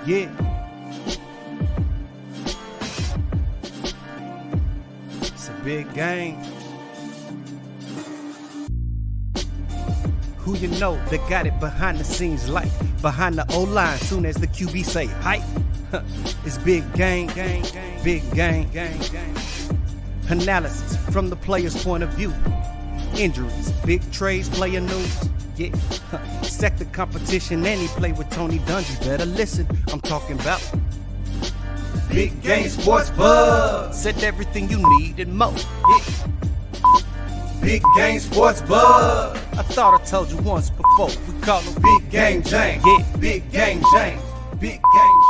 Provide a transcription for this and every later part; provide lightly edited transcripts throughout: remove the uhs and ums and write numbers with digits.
Yeah. It's a big game. Who you know that got it behind the scenes like behind the O-line soon as the QB say hype. It's big game, big game. Analysis from the player's point of view. Injuries, big trades, player news. Yeah, sector competition, and he play with Tony Dungy. Better listen, I'm talking about Big Game Sports Buzz. Said everything you need and more. Yeah. Big Game Sports Buzz. I thought I told you once before. We call him Big Game James. Yeah, Big Game James. Big Game James.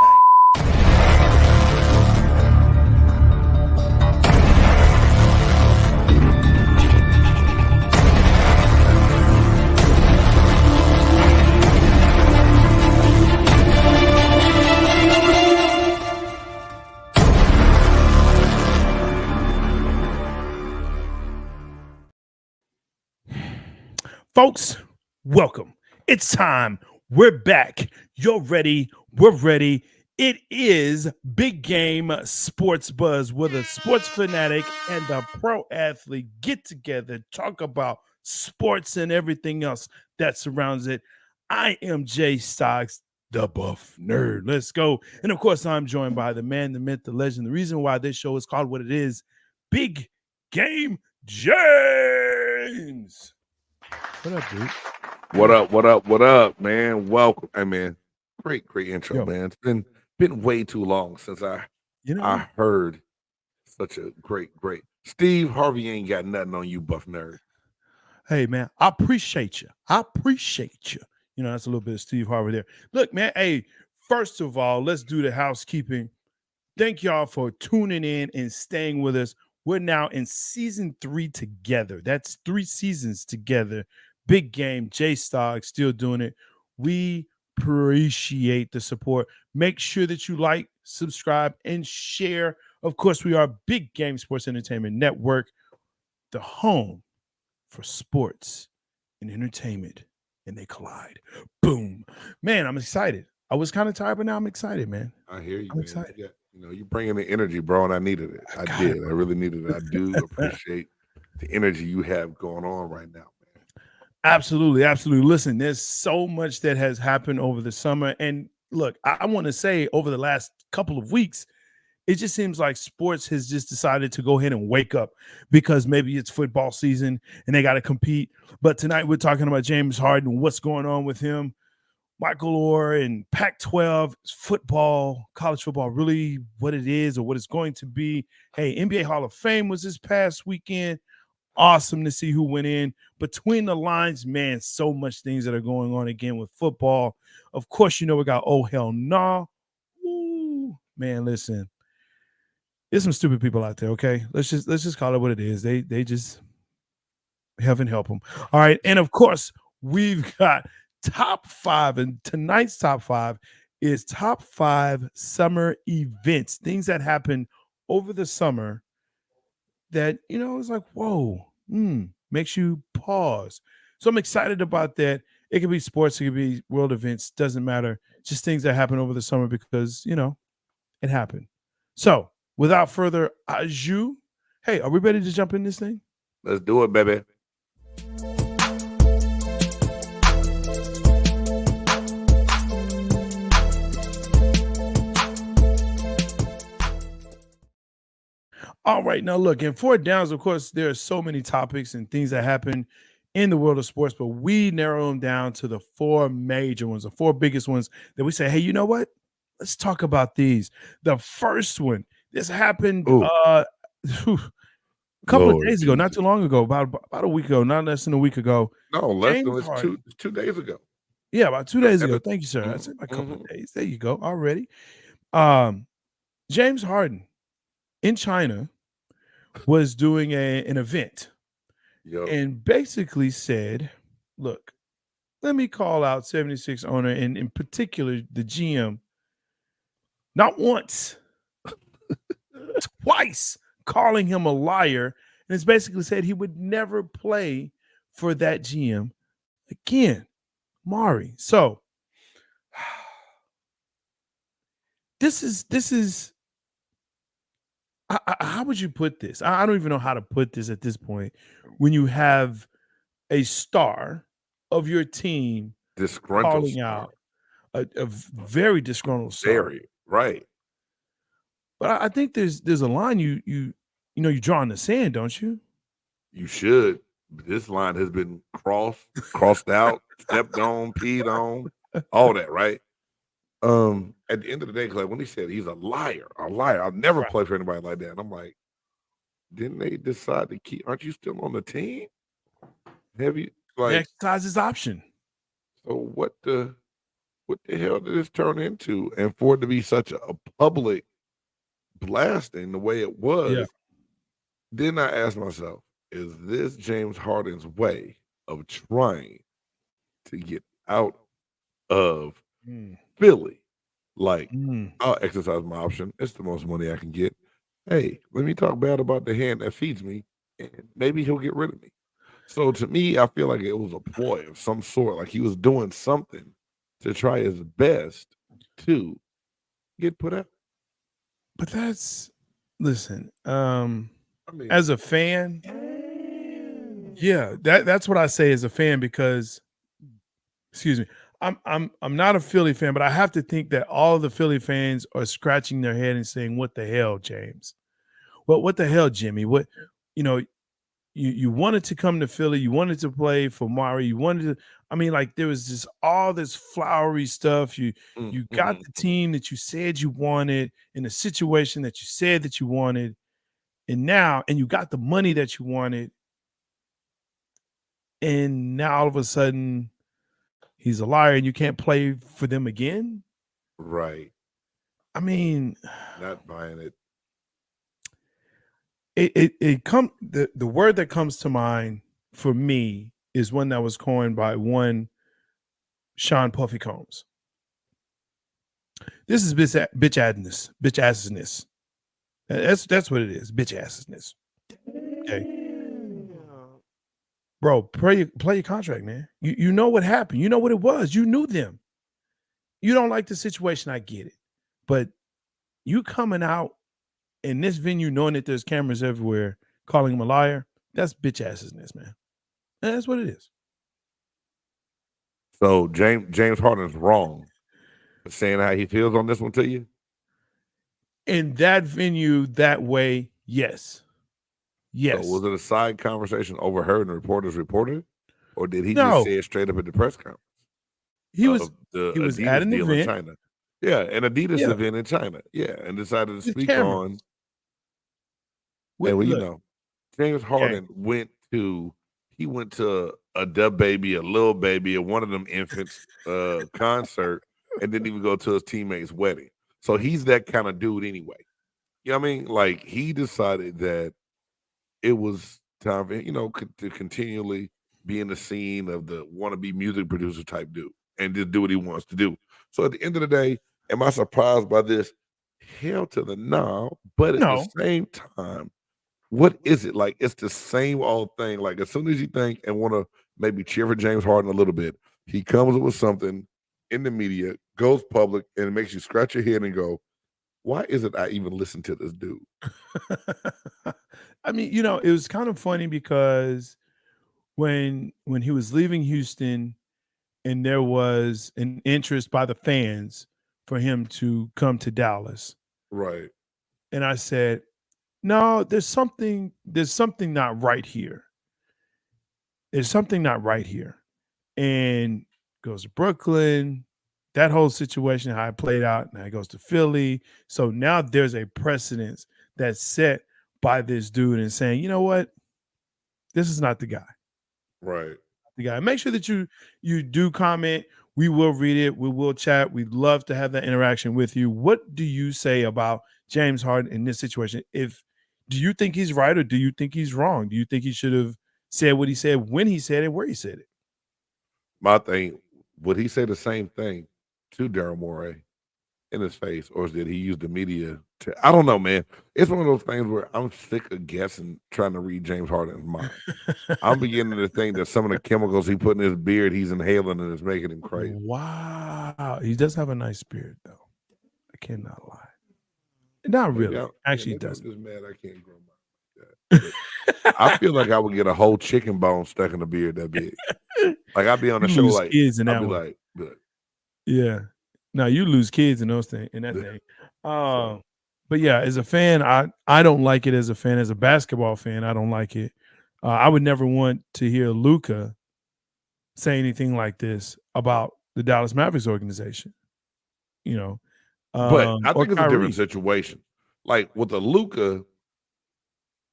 Folks, welcome. It's time. We're back. You're ready. We're ready. It is Big Game Sports Buzz, where the sports fanatic and the pro athlete get together, talk about sports and everything else that surrounds it. I am Jay Stocks, the buff nerd. Let's go. And of course, I'm joined by the man, the myth, the legend. The reason why this show is called what it is, Big Game James. What up, dude? What up, man? Welcome. Hey, man. Great intro, Yo. man. It's been way too long since I heard such a great. Steve Harvey ain't got nothing on you, buff nerd. Hey, man, I appreciate you. You know, that's a little bit of Steve Harvey there. Look, man, hey, first of all, let's do the housekeeping. Thank y'all for tuning in and staying with us. We're now in season 3 together. That's 3 seasons together. Big Game, J-Stock, still doing it. We appreciate the support. Make sure that you like, subscribe, and share. Of course, we are Big Game Sports Entertainment Network, the home for sports and entertainment, and they collide. Boom. Man, I'm excited. I was kind of tired, but now I'm excited, man. I hear you, I'm man. excited. Yeah, you bringing the energy, bro, and I needed it. I did. I really needed it. I do appreciate the energy you have going on right now. Absolutely. Listen, there's so much that has happened over the summer. And look, I want to say over the last couple of weeks, it just seems like sports has just decided to go ahead and wake up because maybe it's football season and they got to compete. But tonight we're talking about James Harden, what's going on with him, Michael Orr, and Pac-12 football, college football, really what it is or what it's going to be. Hey, NBA Hall of Fame was this past weekend. Awesome to see who went in. Between the lines, man, so much things that are going on again with football. Of course, you know we got Oh Hell Nah. Ooh, man, listen. There's some stupid people out there, okay? Let's just call it what it is. They just heaven help them. All right, and of course, we've got top 5, and tonight's top 5 is top 5 summer events, things that happen over the summer that, you know, it's like, whoa, makes you pause. So I'm excited about that. It could be sports, it could be world events, doesn't matter. Just things that happen over the summer because, you know, it happened. So without further ado, hey, are we ready to jump in this thing? Let's do it, baby. All right, now look, in 4 downs, of course, there are so many topics and things that happen in the world of sports, but we narrow them down to the 4 major ones, the 4 biggest ones that we say, hey, you know what? Let's talk about these. The first one, this happened a couple of days ago, not too long ago, about a week ago, not less than a week ago. No, less than it's 2 days ago. Yeah, about 2 days ago. Thank you, sir. I said a couple of days. There you go. Already. James Harden in China was doing an event and basically said, look, let me call out 76 owner and in particular the GM, not once, twice calling him a liar. And it's basically said he would never play for that GM again, Mari. So this is how would you put this? I don't even know how to put this at this point. When you have a star of your team Disgruntled calling star. out a very disgruntled star. Very right. But I think there's a line you draw in the sand, don't you? You should. This line has been crossed out, stepped on, peed on, all that, right? At the end of the day, Clay, when he said he's a liar, I'll never play for anybody like that. And I'm like, didn't they decide to keep? Aren't you still on the team? Have you He exercised his option. So what the hell did this turn into? And for it to be such a public blasting the way it was, then I asked myself, is this James Harden's way of trying to get out of Philly? Like, I'll exercise my option. It's the most money I can get. Hey, let me talk bad about the hand that feeds me, and maybe he'll get rid of me. So to me, I feel like it was a ploy of some sort. Like he was doing something to try his best to get put out. But listen, as a fan, that's what I say as a fan, because, excuse me, I'm not a Philly fan, but I have to think that all of the Philly fans are scratching their head and saying, "What the hell, James? What the hell, Jimmy? What, you wanted to come to Philly, you wanted to play for Mari, you wanted to." I mean, like, there was just all this flowery stuff. You got the team that you said you wanted in a situation that you said that you wanted, and you got the money that you wanted, and now all of a sudden he's a liar and you can't play for them again. Right. I mean, not buying it. The word that comes to mind for me is one that was coined by one Sean Puffy Combs. This is bitch assness. That's what it is, bitch assness. Okay, bro, play your contract, man. You know what happened. You know what it was. You knew them. You don't like the situation. I get it, but you coming out in this venue knowing that there's cameras everywhere, calling him a liar, that's bitch assness, man. And that's what it is. So James Harden's wrong for saying how he feels on this one to you? In that venue, that way, yes. Yes. So was it a side conversation overheard and reporters reported? Or did he just say it straight up at the press conference? He was Adidas at an deal event. in China. Yeah, an Adidas event in China. Yeah, and decided to speak on. And James Harden went to a Dub Baby, a Lil Baby, or one of them infants concert, and didn't even go to his teammate's wedding. So he's that kind of dude anyway. You know what I mean? Like, he decided that it was time for, to continually be in the scene of the wannabe music producer type dude and just do what he wants to do. So at the end of the day, am I surprised by this? Hell to the no. But at the same time, what is it? Like, it's the same old thing. Like, as soon as you think and want to maybe cheer for James Harden a little bit, he comes up with something in the media, goes public, and it makes you scratch your head and go, why is it I even listen to this dude? I mean, it was kind of funny because when he was leaving Houston and there was an interest by the fans for him to come to Dallas. Right. And I said, no, there's something not right here. There's something not right here. And goes to Brooklyn, that whole situation, how it played out. Now it goes to Philly. So now there's a precedence that's set by this dude and saying, you know what? This is not the guy. Right. The guy. Make sure that you do comment. We will read it. We will chat. We'd love to have that interaction with you. What do you say about James Harden in this situation? Do you think he's right or do you think he's wrong? Do you think he should have said what he said, when he said it, where he said it? My thing, would he say the same thing to Daryl Morey in his face, or did he use the media to? I don't know, man. It's one of those things where I'm sick of guessing, trying to read James Harden's mind. I'm beginning to think that some of the chemicals he put in his beard, he's inhaling, and it's making him crazy. Wow. He does have a nice beard, though. I cannot lie. Not Maybe really. Actually, it maybe I'm doesn't. just mad I can't grow my like that. I feel like I would get a whole chicken bone stuck in a beard that big. Like I'd be on the You show, lose like kids in I'd that be one. like, good. Yeah. No, you lose kids in those things in that Yeah. thing. So, But yeah, as a fan, I don't like it as a fan. As a basketball fan, I don't like it. I would never want to hear Luka say anything like this about the Dallas Mavericks organization. You know, but I or think it's a different Kyrie. situation. Like with the Luka,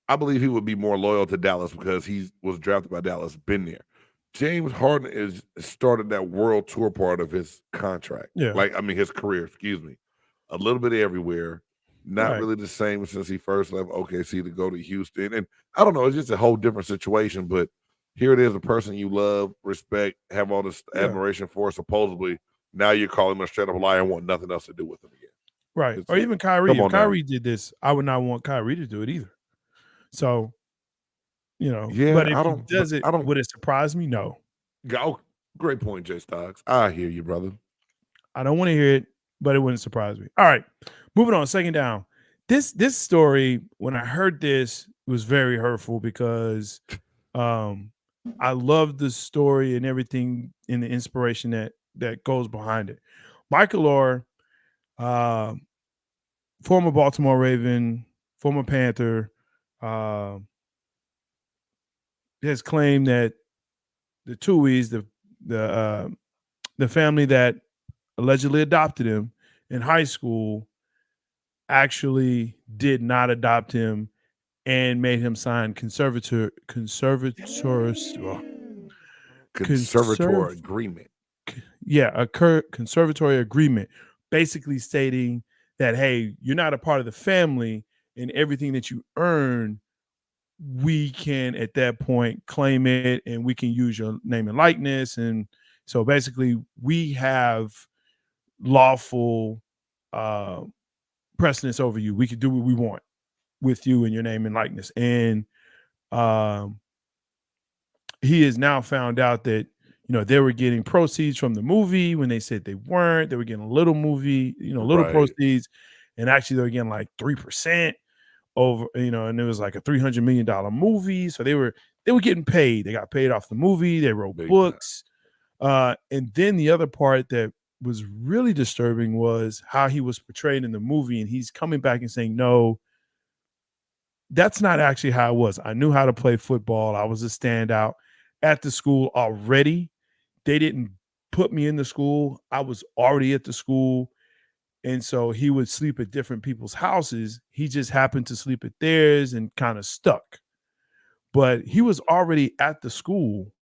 I believe he would be more loyal to Dallas because he was drafted by Dallas, been there. James Harden is started that world tour part of his contract. Yeah. Like, I mean, his career, excuse me. A little bit everywhere. Not Right. really the same since he first left OKC to go to Houston. And I don't know, it's just a whole different situation. But here it is, a person you love, respect, have all this Yeah. admiration for, supposedly. Now you're calling him a straight up liar and want nothing else to do with him again. Right. It's Or like, even Kyrie. come If on now. Kyrie did this, I would not want Kyrie to do it either. So, Yeah, but if I he don't- does it, I don't- would it surprise me? No. Oh, great point, Jay Stocks. I hear you, brother. I don't want to hear it, but it wouldn't surprise me. All right. Moving on, second down. This story, when I heard this, was very hurtful because I love the story and everything and the inspiration that goes behind it. Michael Orr, former Baltimore Raven, former Panther, has claimed that the Tuohys, the family that allegedly adopted him in high school, actually did not adopt him and made him sign conservator agreement. Yeah, a conservatory agreement, basically stating that, hey, you're not a part of the family, and everything that you earn, we can at that point claim it, and we can use your name and likeness. And so basically, we have lawful precedence over you. We can do what we want with you and your name and likeness. And he has now found out that they were getting proceeds from the movie when they said they weren't. They were getting a little movie, little Right. proceeds, and actually they were getting like 3% over, and it was like a $300 million movie. So they were getting paid. They got paid off the movie. They wrote Big books. And then the other part that was really disturbing was how he was portrayed in the movie. And he's coming back and saying, no, that's not actually how it was. I knew how to play football. I was a standout at the school already. They didn't put me in the school. I was already at the school. And so he would sleep at different people's houses. He just happened to sleep at theirs and kind of stuck. But he was already at the school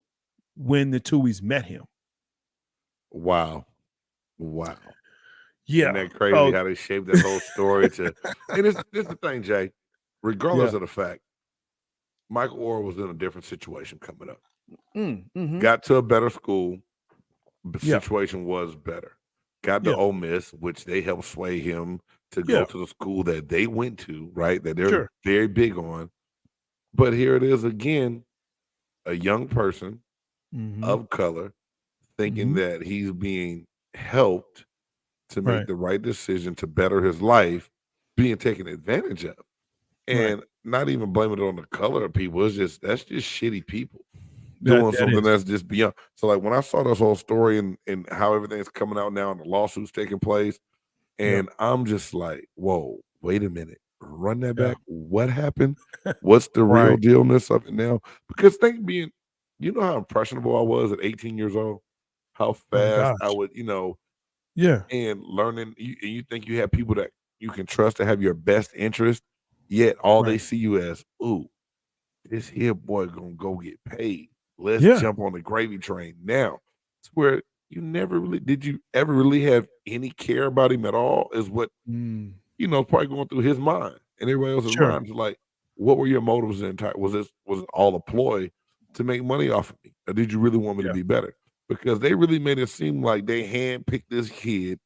when the Tuohys met him. Wow. Yeah. Isn't that crazy how they shaped that whole story to and this is the thing, Jay. Regardless of the fact, Michael Orr was in a different situation coming up. Mm-hmm. Got to a better school. The situation was better. Got to Ole Miss, which they helped sway him to go to the school that they went to, right? That they're very big on. But here it is again, a young person of color thinking that he's being helped to make the right decision to better his life, being taken advantage of. And not even blaming it on the color of people. It's just that's just shitty people doing something that's just beyond. So like when I saw this whole story and how everything's coming out now and the lawsuits taking place, and I'm just like, whoa, wait a minute. Run that back. What happened? What's the real dealness of it now? Because you know how impressionable I was at 18 years old? How fast I would, and learning, you think you have people that you can trust to have your best interest, yet all they see you as, ooh, this here boy gonna go get paid. Let's jump on the gravy train now. It's where you never really did you ever really have any care about him at all? Is what probably going through his mind and everybody else's mind. Is like, what were your motives the entire? Was it all a ploy to make money off of me, or did you really want me to be better? Because they really made it seem like they handpicked this kid,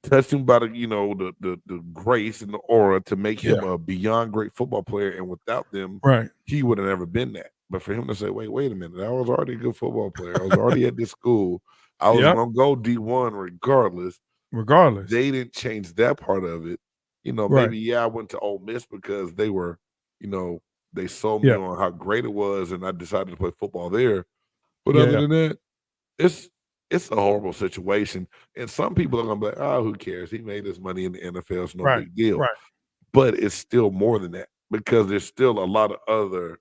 touched him by the grace and the aura to make him a beyond great football player, and without them, he would have never been that. But for him to say, wait a minute, I was already a good football player. I was already at this school. I was gonna go D1 regardless. They didn't change that part of it. Right. maybe I went to Ole Miss because they were, they sold me Yeah. on how great it was, and I decided to play football there. But other Yeah. than that, it's it's a horrible situation. And some people are gonna be like, oh, who cares? He made his money in the NFL, it's no Right. big deal. Right. But it's still more than that because there's still a lot of other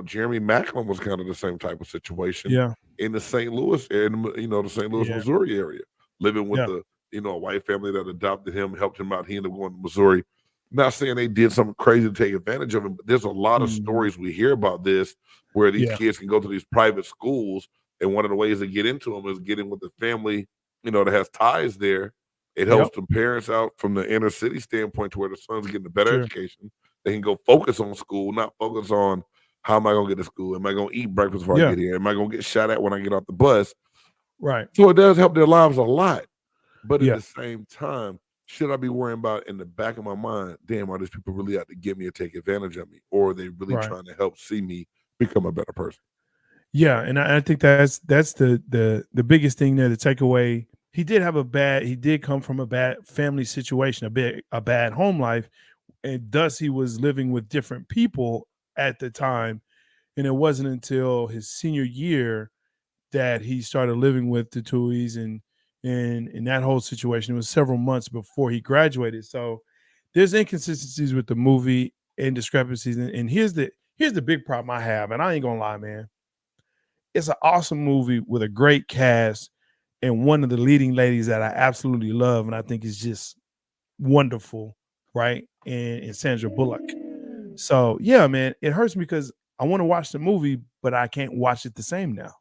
Jeremy Macklin was kind of the same type of situation Yeah. in the St. Louis and the St. Louis, Yeah. Missouri area, living with Yeah. a white family that adopted him, helped him out. He ended up going to Missouri. Not saying they did something crazy to take advantage of him, but there's a lot of Mhm. stories we hear about this where these Yeah. kids can go to these private schools, and one of the ways to get into them is getting with the family, that has ties there. It helps Yep. the parents out from the inner city standpoint to where the son's getting a better Sure. education. They can go focus on school, not focus on how am I gonna get to school? Am I gonna eat breakfast before I Yeah. get here? Am I gonna get shot at when I get off the bus? Right. So it does help their lives a lot. But at Yeah. the same time, should I be worrying about in the back of my mind, damn, are these people really out to get me or take advantage of me? Or are they really Right. trying to help see me become a better person? Yeah, and I think that's the biggest thing there. The takeaway, he did come from a bad family situation, a bad home life, and thus he was living with different people at the time. And it wasn't until his senior year that he started living with the Tuohys, and in that whole situation, it was several months before he graduated. So there's inconsistencies with the movie and discrepancies. And here's the big problem I have, and I ain't gonna lie, man. It's an awesome movie with a great cast and one of the leading ladies that I absolutely love and I think is just wonderful, right? And Sandra Bullock. So yeah, man, it hurts me because I want to watch the movie, but I can't watch it the same now.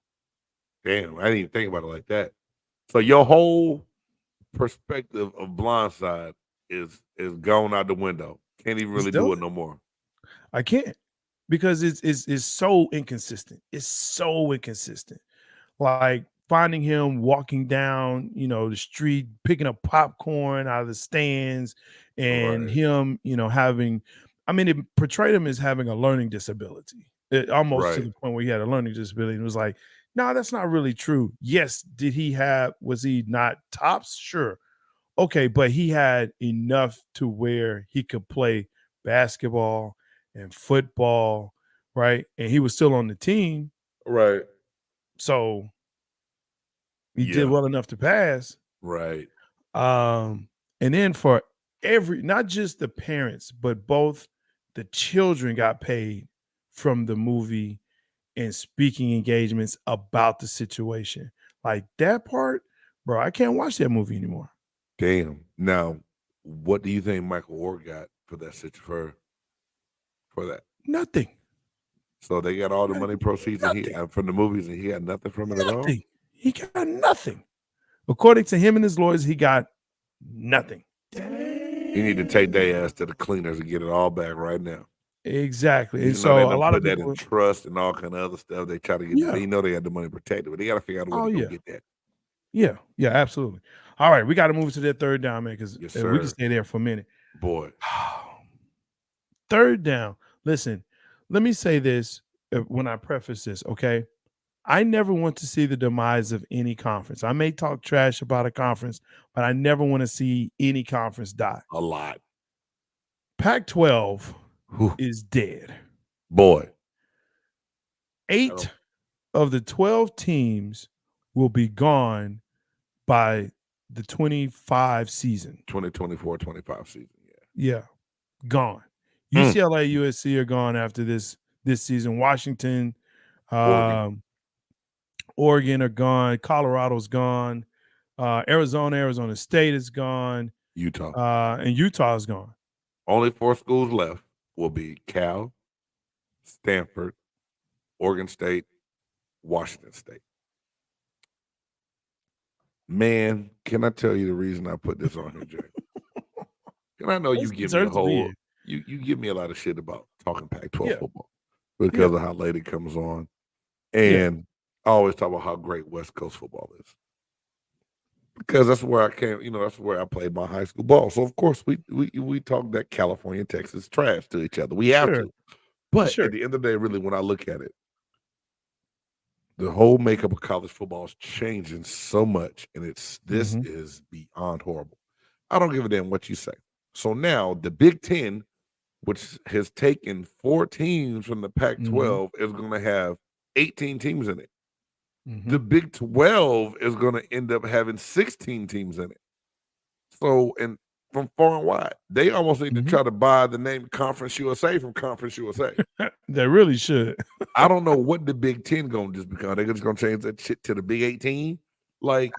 Damn, I didn't even think about it like that. So your whole perspective of Blindside is gone out the window. Can't even It's really do it done. no more. I can't because it's so inconsistent. It's so inconsistent. Like finding him walking down, the street, picking up popcorn out of the stands, and Right, him, having, I mean, it portrayed him as having a learning disability, almost to right. the point where he had a learning disability. And it was like, no, that's not really true. Yes, was he not tops? Sure. Okay, but he had enough to where he could play basketball and football, right? And he was still on the team. Right. So he did Yeah, well enough to pass. right. Um, and then for not just the parents, but both the children got paid from the movie and speaking engagements about the situation. Like that part, bro, I can't watch that movie anymore. Damn. Now, what do you think Michael Orr got for that for that? Nothing. So they got all the money proceeds and Nothing. from the movies, and he got nothing from it at all. Nothing. He got nothing. According to him and his lawyers, he got nothing. You need to take their ass to the cleaners and get it all back right now. Exactly. And Even though they so a done lot of put that people, in trust and all kind of other stuff, they try to get. yeah. They know they got the money protected, but they got to figure out a way Oh to go yeah. get that. Yeah, yeah, absolutely. All right, we got to move to that third down, man, because Yes, we sir. can stay there for a minute. Boy, Third down. Listen, let me say this when I preface this, okay? I never want to see the demise of any conference. I may talk trash about a conference, but I never want to see any conference die. a lot. Pac-12 Whew. is dead. Boy, 8 of the 12 teams will be gone by the 25 season. 2024-25 season. Yeah. Yeah, gone. UCLA, USC are gone after this season. Washington, Oregon are gone. Colorado's gone. Arizona State is gone. Utah. And Utah is gone. Only 4 schools left will be Cal, Stanford, Oregon State, Washington State. Man, can I tell you the reason I put this on here, Jay? And I know you give me a whole you give me a lot of shit about talking Pac-12 football because of how late it comes on. And I always talk about how great West Coast football is. Because that's where I came, that's where I played my high school ball. So of course we talk that California, Texas trash to each other. We have to. But at the end of the day, really, when I look at it, the whole makeup of college football is changing so much, and this is beyond horrible. I don't give a damn what you say. So now the Big Ten, which has taken 4 teams from the Pac-12, is going to have 18 teams in it. The Big 12 is going to end up having 16 teams in it. So, and from far and wide, they almost need to try to buy the name Conference USA from Conference USA. They really should. I don't know what the Big 10 going to just become. They're just going to change that shit to the Big 18. Like,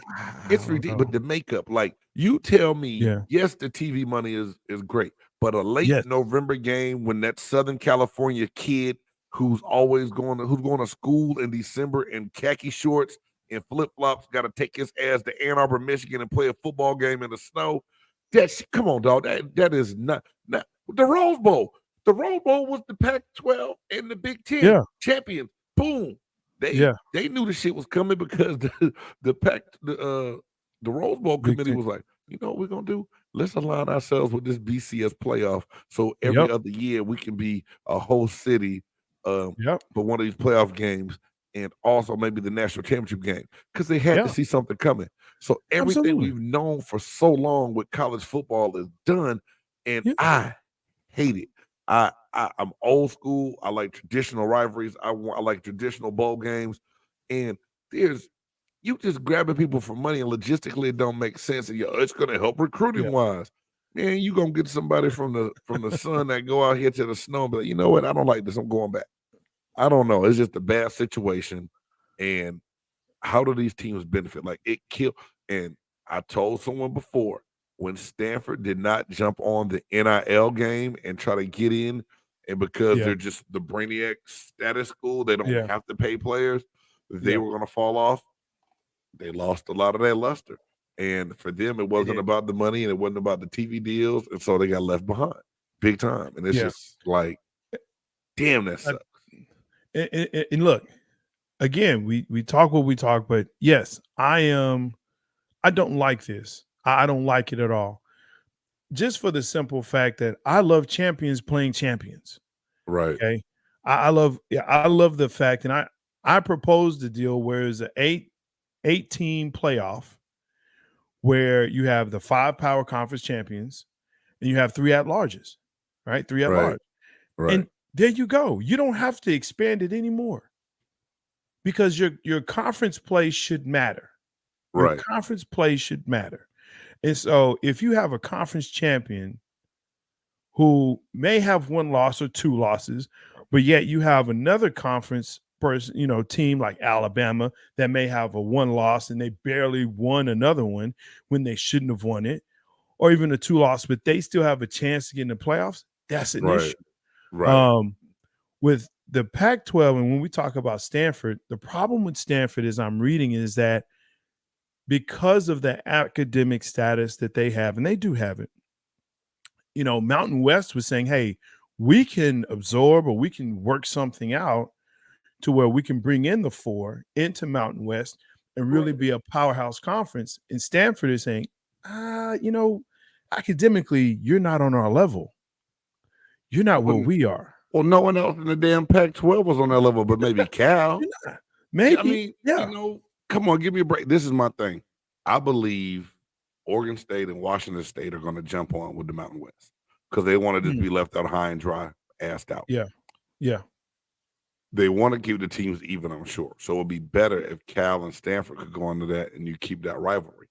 it's ridiculous. But the makeup, like, you tell me, yes, the TV money is great, but a late November game when that Southern California kid who's going to school in December in khaki shorts and flip-flops got to take his ass to Ann Arbor, Michigan and play a football game in the snow. Come on, dog. That is not the Rose Bowl. The Rose Bowl was the Pac-12 and the Big Ten champions. Boom. They knew the shit was coming because the Rose Bowl committee was like, you know what we're gonna do? Let's align ourselves with this BCS playoff so every other year we can be a whole city for one of these playoff games and also maybe the national championship game because they had to see something coming. So everything we've known for so long with college football is done, and I hate it. I'm old school. I like traditional rivalries. I like traditional bowl games, and you just grabbing people for money and logistically it don't make sense. And it's going to help recruiting wise. Man, you gonna get somebody from the sun that go out here to the snow and be like, you know what? I don't like this. I'm going back. I don't know. It's just a bad situation. And how do these teams benefit? Like it killed. And I told someone before when Stanford did not jump on the NIL game and try to get in, and because they're just the Brainiac status school, they don't have to pay players. They were going to fall off. They lost a lot of their luster. And for them, it wasn't about the money and it wasn't about the TV deals. And so they got left behind big time. And it's just like, damn, that sucks. And look, again, we talk what we talk, but yes, I don't like this. I don't like it at all. Just for the simple fact that I love champions playing champions. Right. Okay. I love the fact, and I proposed the deal where it's an 8-team playoff where you have the 5 power conference champions and you have 3 at-larges, right? 3 at-large. Right. And there you go. You don't have to expand it anymore because your conference play should matter. Your conference play should matter. And so if you have a conference champion who may have 1 loss or 2 losses, but yet you have another conference person, team like Alabama that may have a 1 loss and they barely won another one when they shouldn't have won it, or even a 2 loss, but they still have a chance to get in the playoffs. That's an issue. Right. With the Pac-12, and when we talk about Stanford, the problem with Stanford is I'm reading is that because of the academic status that they have, and they do have it, Mountain West was saying, hey, we can absorb or we can work something out to where we can bring in the 4 into Mountain West and really be a powerhouse conference. And Stanford is saying, academically, you're not on our level. You're not where we are. Well, no one else in the damn Pac-12 was on that level, but maybe Cal. Maybe. Come on, give me a break. This is my thing. I believe Oregon State and Washington State are going to jump on with the Mountain West because they want to just be left out high and dry, assed out. Yeah. They want to keep the teams even, I'm sure. So it would be better if Cal and Stanford could go into that and you keep that rivalry,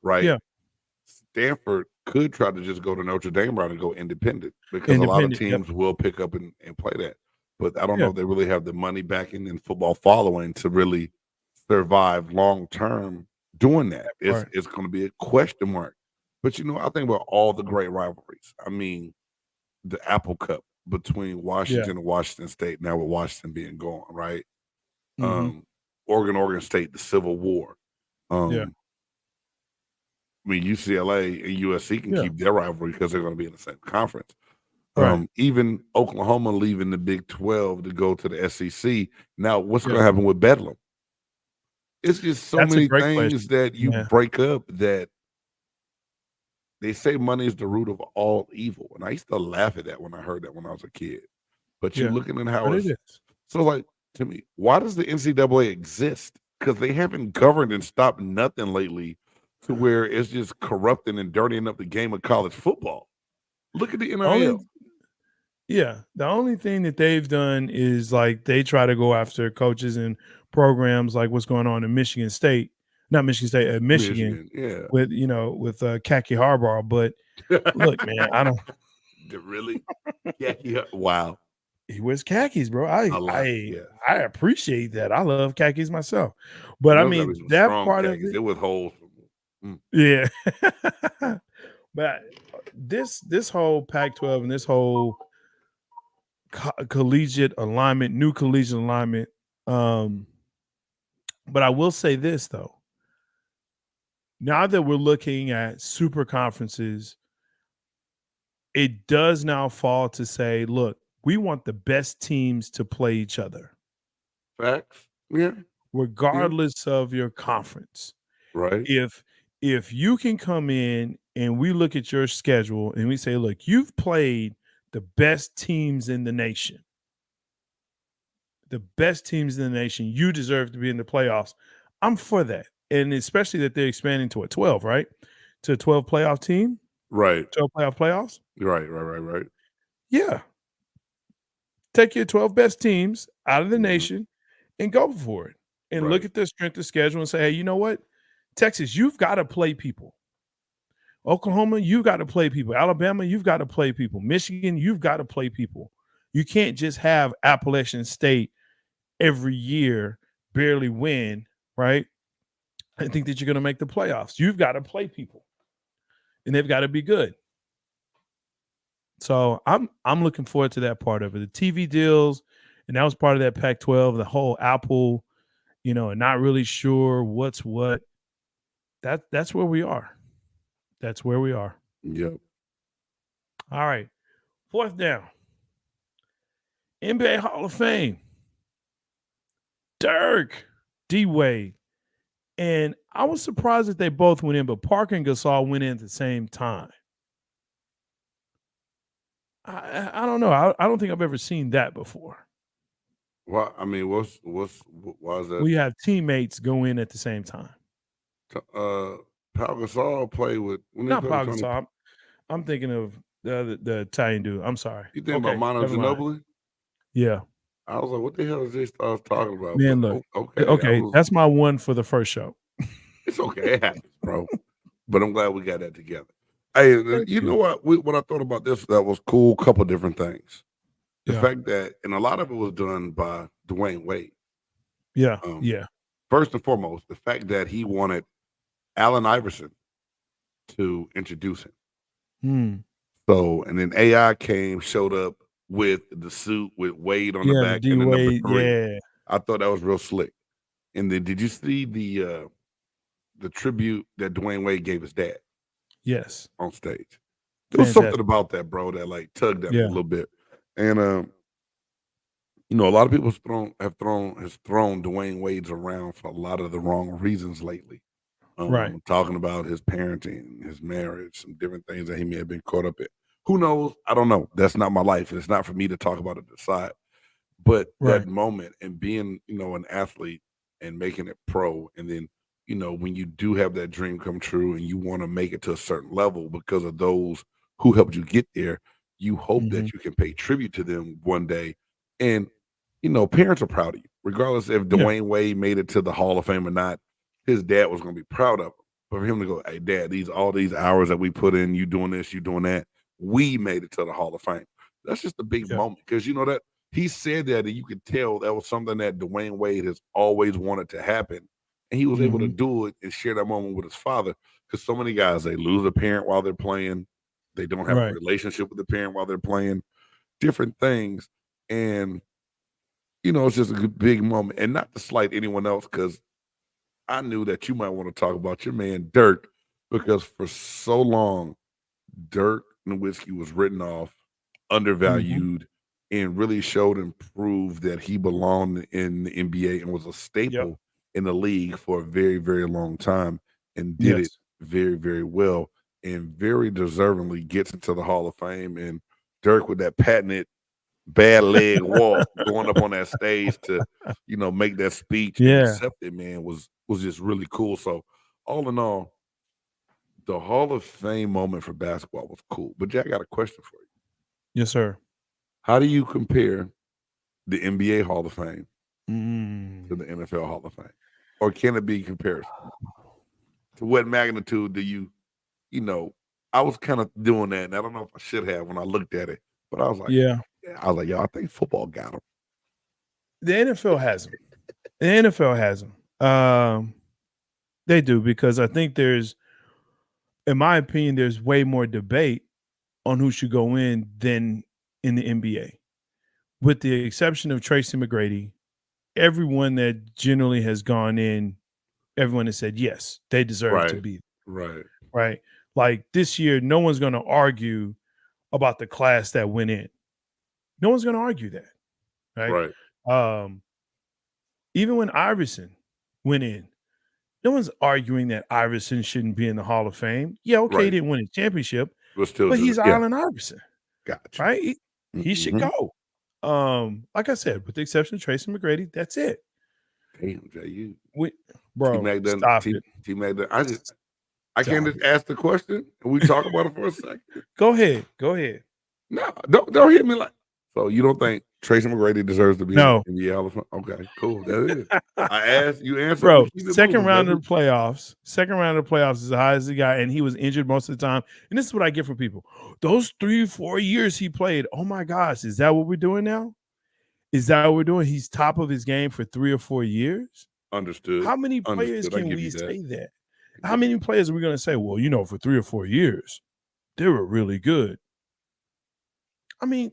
right? Yeah. Stanford could try to just go to Notre Dame route and go independent because a lot of teams will pick up and play that. But I don't know if they really have the money backing and football following to really survive long term doing that. It's going to be a question mark. But I think about all the great rivalries. I mean, the Apple Cup between Washington and Washington State, now with Washington being gone, right? Oregon State, the Civil War. I mean, UCLA and USC can keep their rivalry because they're going to be in the same conference. Even Oklahoma leaving the Big 12 to go to the SEC. Now, what's going to happen with Bedlam? It's just so many things that you break up that they say money is the root of all evil. And I used to laugh at that when I heard that when I was a kid. But you're looking at how it is. So, like, to me, why does the NCAA exist? Because they haven't governed and stopped nothing lately to where it's just corrupting and dirtying up the game of college football. Look at the Only, NIL. the only thing that they've done is like they try to go after coaches and programs like what's going on in Michigan State, not Michigan State, Michigan, Yeah. with Khaki Harbaugh. But look, man, I don't. Really? Yeah. Wow. He wears khakis, bro. Yeah. I appreciate that. I love khakis myself, but I Those gotta mean be some that strong part of khakis. it, They with holes. yeah. But this whole Pac-12 and this whole collegiate alignment, new collegiate alignment. But I will say this though. Now that we're looking at super conferences, it does now fall to say, look, we want the best teams to play each other, Facts. Yeah. regardless of your conference. Right. If you can come in and we look at your schedule and we say, look, you've played the best teams in the nation. The best teams in the nation, you deserve to be in the playoffs. I'm for that. And especially that they're expanding to a 12, right? To a 12 playoff team. Right. 12 playoffs. Right. Yeah. Take your 12 best teams out of the Mhm. nation and go for it. And look Right. at their strength of schedule and say, hey, you know what? Texas, you've got to play people. Oklahoma, you've got to play people. Alabama, you've got to play people. Michigan, you've got to play people. You can't just have Appalachian State every year barely win, right? I think that you're going to make the playoffs. You've got to play people, and they've got to be good. So I'm looking forward to that part of it. The TV deals, and that was part of that Pac-12. The whole Apple, and not really sure what's what. That's where we are. That's where we are. Yep. All right. Fourth down. NBA Hall of Fame. Dirk, D-Wade. And I was surprised that they both went in, but Parker and Gasol went in at the same time. I don't know. I don't think I've ever seen that before. Well, I mean, why is that? We have teammates go in at the same time. Pau Gasol played with Not Pau Gasol. I'm thinking of the Italian dude. I'm sorry. You think about Manu Ginobili? Yeah. I was like, what the hell is this I was talking about? Man, look. Okay. That's my one for the first show. It's okay. It happens, bro. But I'm glad we got that together. Hey, you know what? What I thought about this that was cool. Couple different things. The fact that, and a lot of it was done by Dwayne Wade. Yeah. First and foremost, the fact that he wanted Allen Iverson to introduce him. So, and then AI showed up with the suit with Wade on the back and the number 3. Yeah. I thought that was real slick. And then, did you see the tribute that Dwayne Wade gave his dad? Yes. On stage. There was something about that, bro, that like tugged at me a little bit. And a lot of people has thrown Dwayne Wade's around for a lot of the wrong reasons lately. Right. Talking about his parenting, his marriage, some different things that he may have been caught up in. Who knows? I don't know. That's not my life. It's not for me to talk about it to decide. But that moment and being, an athlete and making it pro, and then, when you do have that dream come true and you want to make it to a certain level because of those who helped you get there, you hope that you can pay tribute to them one day. And, parents are proud of you, regardless if Dwayne Wade made it to the Hall of Fame or not. His dad was going to be proud of him. But for him to go, hey, Dad, all these hours that we put in, you doing this, you doing that, we made it to the Hall of Fame. That's just a big moment because that he said that, and you could tell that was something that Dwayne Wade has always wanted to happen. And he was able to do it and share that moment with his father. Because so many guys, they lose a parent while they're playing. They don't have a relationship with the parent while they're playing. Different things. And, it's just a big moment. And not to slight anyone else, because I knew that you might want to talk about your man, Dirk, because for so long, Dirk Nowitzki was written off, undervalued, and really showed and proved that he belonged in the NBA and was a staple in the league for a very, very long time and did it very, very well and very deservingly gets into the Hall of Fame. And Dirk with that patented bad leg walk going up on that stage to, make that speech and accept it, man, was just really cool. So all in all, The Hall of Fame moment for basketball was cool. But Jack, I got a question for you. Yes, sir. How do you compare the NBA Hall of Fame to the Mm. NFL Hall of Fame? Or can it be comparison? To what magnitude do you know, I was kind of doing that, and I don't know if I should have when I looked at it, but I was like, Yeah. yo, I think football got him. The NFL has them. The NFL has them. They do, because I think there's, in my opinion, there's way more debate on who should go in than in the NBA. With the exception of Tracy McGrady, everyone that generally has gone in, everyone has said yes, they deserve to be, Right. right? Like this year, no one's going to argue about the class that went in. No one's going to argue that, right? Even when Iverson went in, no one's arguing that Iverson shouldn't be in the Hall of Fame. Yeah, okay, he Right. didn't win a championship, But but he's yeah, Allen Iverson, gotcha. right? He should go. Like I said, with the exception of Tracy McGrady, that's it. Damn, Jay, Bro, stop it. T-Mac, I Stop can't just ask the question and we talk about it for a second. Go ahead. No, don't hit me like. So you don't think Tracy McGrady deserves to be No. in the NBA Hall of Fame? Okay, cool. That is. I asked, you answered. Bro, Keep it second moving, round baby. of the playoffs. Second round of the playoffs is the highest he got, and he was injured most of the time. And this is what I get from people. Those 3-4 years he played, oh my gosh, is that what we're doing now? Is that what we're doing? He's top of his game for 3 or 4 years? Understood. How many players Understood. I can give we you that. say that? How many players are we going to say, well, for 3 or 4 years, they were really good? I mean,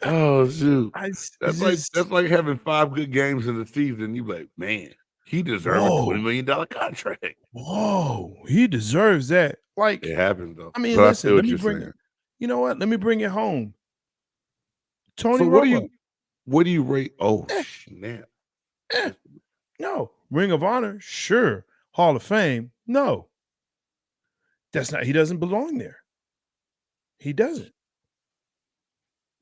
Oh shoot. that's That's like having 5 good games in the season. You like, man, he deserves a Whoa. $20 million contract. Whoa, he deserves that. Like, It happens though. I mean, But listen, feel let what me you're bring saying. it. You know what? Let me bring it home. Tony So Romo. what do you rate? Oh snap. No. Ring of Honor, sure. Hall of Fame, no. That's not, he doesn't belong there. He doesn't.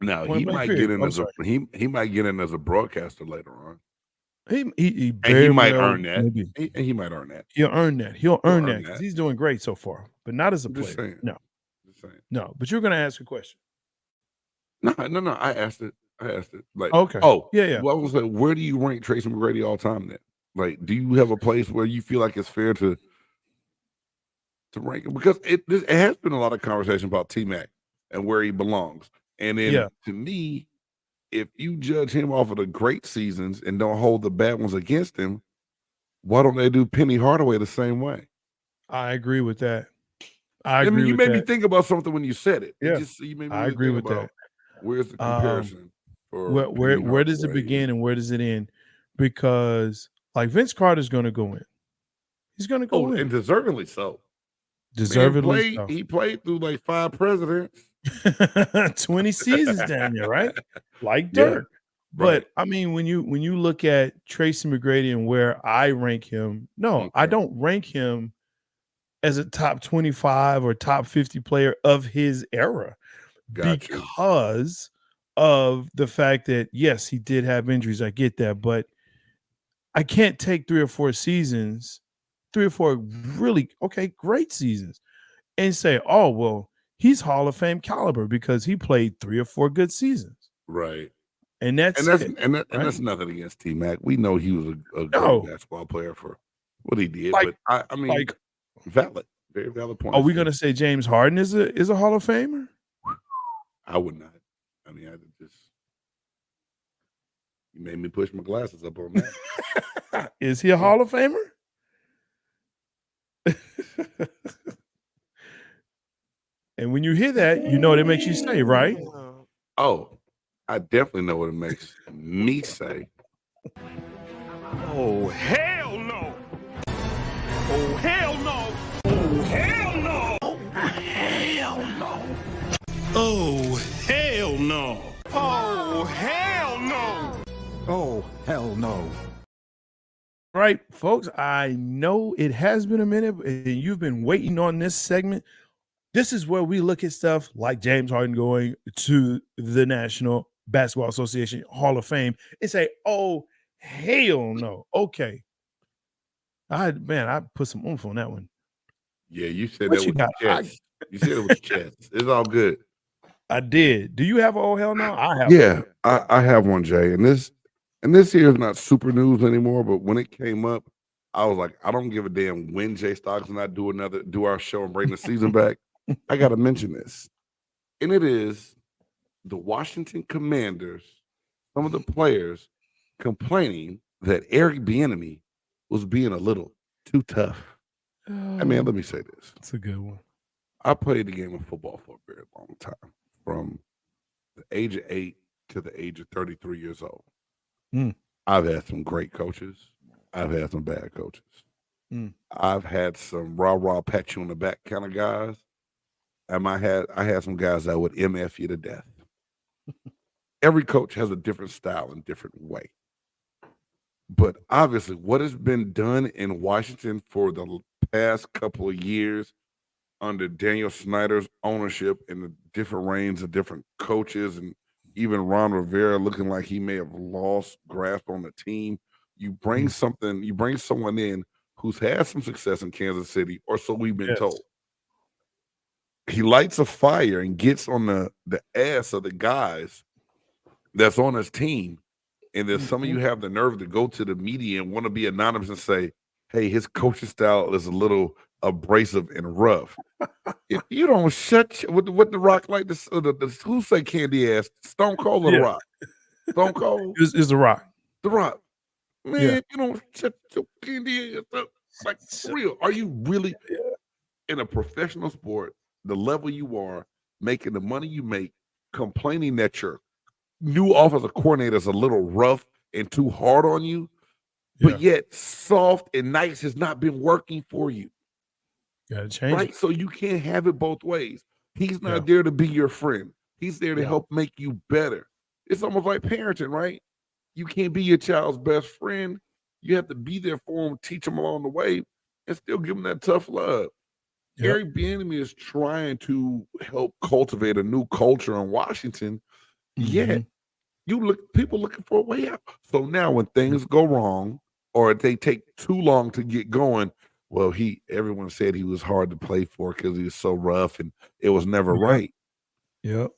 Now Point he blank might period. get in I'm as a he might get in as a broadcaster later on. He And he very might well earn that. maybe. He might earn that. He'll earn that. He'll earn that earn because that. he's doing great so far, but not as a I'm just player. saying. No, Just saying. no. But you're going to ask a question. No. I asked it. Like, Okay. oh, Yeah. Well, I was like, where do you rank Tracy McGrady all time then? Like, do you have a place where you feel like it's fair to rank him? Because it has been a lot of conversation about T-Mac and where he belongs. And then to me, if you judge him off of the great seasons and don't hold the bad ones against him, why don't they do Penny Hardaway the same way? I agree with that. You made me think about something when you said it. Yeah. You made me I really agree think with about that. where's the comparison for Where does it begin and where does it end? Because like Vince Carter's going to go in. He's going to go in. And deservedly so. Deservedly so. He played through like 5 presidents. 20 seasons down there, right? Like Dirk. But I mean, when you look at Tracy McGrady and where I rank him, no, I don't rank him as a top 25 or top 50 player of his era because of the fact that, yes, he did have injuries. I get that, but I can't take 3 or 4 seasons, 3 or 4 really, great seasons and say, oh, well, he's Hall of Fame caliber because he played 3 or 4 good seasons. Right. And that's that's nothing against T-Mac. We know he was a great basketball player for what he did. But I mean, valid, very valid point. Are we going to say James Harden is a Hall of Famer? I would not. I mean, you made me push my glasses up on that. Is he a Hall of Famer? And when you hear that, you know what it makes you say, right? Oh, I definitely know what it makes me say. Oh, hell no. Oh, hell no. Oh, hell no. Oh, hell no. Oh, hell no. Oh, hell no. Oh, hell no. Right, folks, I know it has been a minute and you've been waiting on this segment. This is where we look at stuff like James Harden going to the National Basketball Association Hall of Fame and say, oh, hell no. Okay. I put some oomph on that one. Yeah, you said What that you with your got? chest. You said it with your chest. It's all good. I did. Do you have oh hell no? I have. Yeah, I have one, Jay, and this here is not super news anymore. But when it came up, I was like, I don't give a damn when Jay Stocks and I do our show and bring the season back. I got to mention this, and it is the Washington Commanders. Some of the players complaining that Eric Bieniemy was being a little too tough. I mean, let me say this. That's a good one. I played the game of football for a very long time, from the age of 8 to the age of 33 years old. Mm. I've had some great coaches. I've had some bad coaches. Mm. I've had some rah-rah, pat you on the back kind of guys. And I had some guys that would MF you to death. Every coach has a different style and different way. But obviously, what has been done in Washington for the past couple of years under Daniel Snyder's ownership and the different reigns of different coaches, and even Ron Rivera looking like he may have lost grasp on the team. You bring someone in who's had some success in Kansas City, or so we've been told. He lights a fire and gets on the ass of the guys that's on his team. And then some of you have the nerve to go to the media and want to be anonymous and say, hey, his coaching style is a little abrasive and rough. If you don't shut what the Rock like this, who say candy ass? Stone Cold or the Rock? Stone Cold is the Rock. The Rock. Man, you don't shut your candy ass up. Like, for real. Are you really in a professional sport, the level you are, making the money you make, complaining that your new offensive coordinator is a little rough and too hard on you, but yet soft and nice has not been working for you? Gotta change right? it. So you can't have it both ways. He's not there to be your friend. He's there to help make you better. It's almost like parenting, right? You can't be your child's best friend. You have to be there for them, teach them along the way, and still give them that tough love. Eric Bieniemy is trying to help cultivate a new culture in Washington. Yet people looking for a way out. So now when things go wrong or they take too long to get going, well, everyone said he was hard to play for because he was so rough and it was never right. Yep.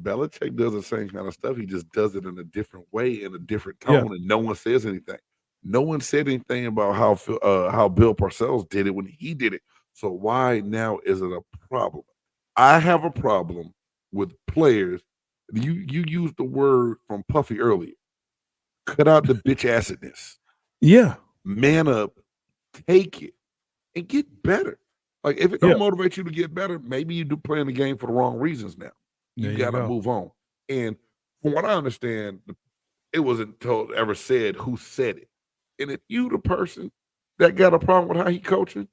Belichick does the same kind of stuff. He just does it in a different way, in a different tone, and no one says anything. No one said anything about how Bill Parcells did it when he did it. So why now is it a problem? I have a problem with players. You used the word from Puffy earlier. Cut out the bitch acidness. Yeah. Man up, take it, and get better. Like, if it don't motivate you to get better, maybe you do playing the game for the wrong reasons now. You got to move on. And from what I understand, it wasn't ever said who said it. And if you the person that got a problem with how he coaching,